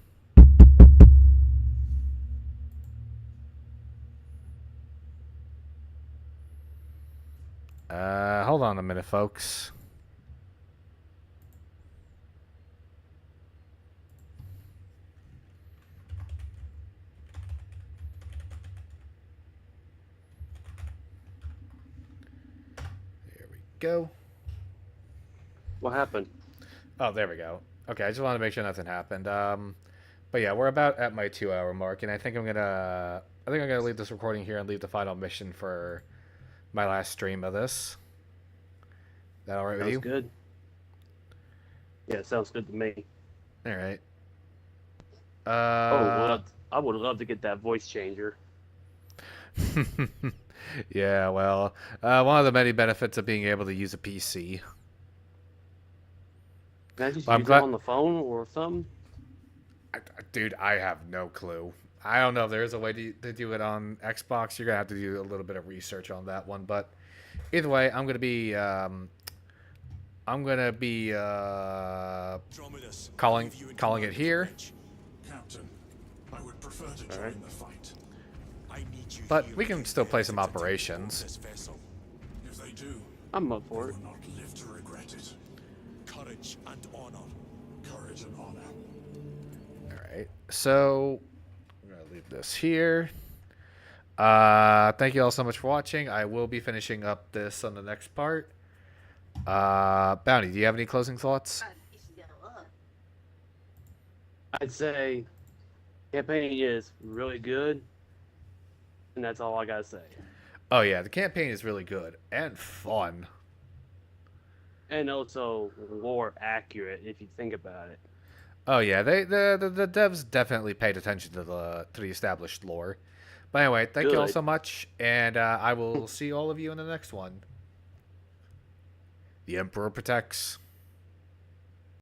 Hold on a minute, folks. There we go. What happened? Oh, there we go. Okay, I just want to make sure nothing happened. But yeah, we're about at my 2-hour mark, and I think I'm gonna leave this recording here and leave the final mission for my last stream of this. That all right with Sounds you? good. Yeah, it sounds good to me. All right. Oh, well, I would love to get that voice changer. Yeah, well, one of the many benefits of being able to use a PC. Can I just I'm use glad- it on the phone or something? Dude, I have no clue. I don't know if there is a way to do it on Xbox. You're gonna have to do a little bit of research on that one. But either way, I'm gonna be calling it here. Captain, I would prefer to join the fight. I need you But here we can with still play heirs some to take operations. this vessel. If they do, I'm up for it. will not live to regret it. Courage and honor. Courage and honor. Alright, so I'm going to leave this here. Thank you all so much for watching. I will be finishing up this on the next part. Bounty, do you have any closing thoughts? I'd say campaign is really good, and that's all I gotta say. Oh yeah, the campaign is really good and fun. And also lore accurate if you think about it. Oh yeah, the devs definitely paid attention to the established lore. But anyway, thank you all Good. so much, and I will see all of you in the next one. The Emperor protects.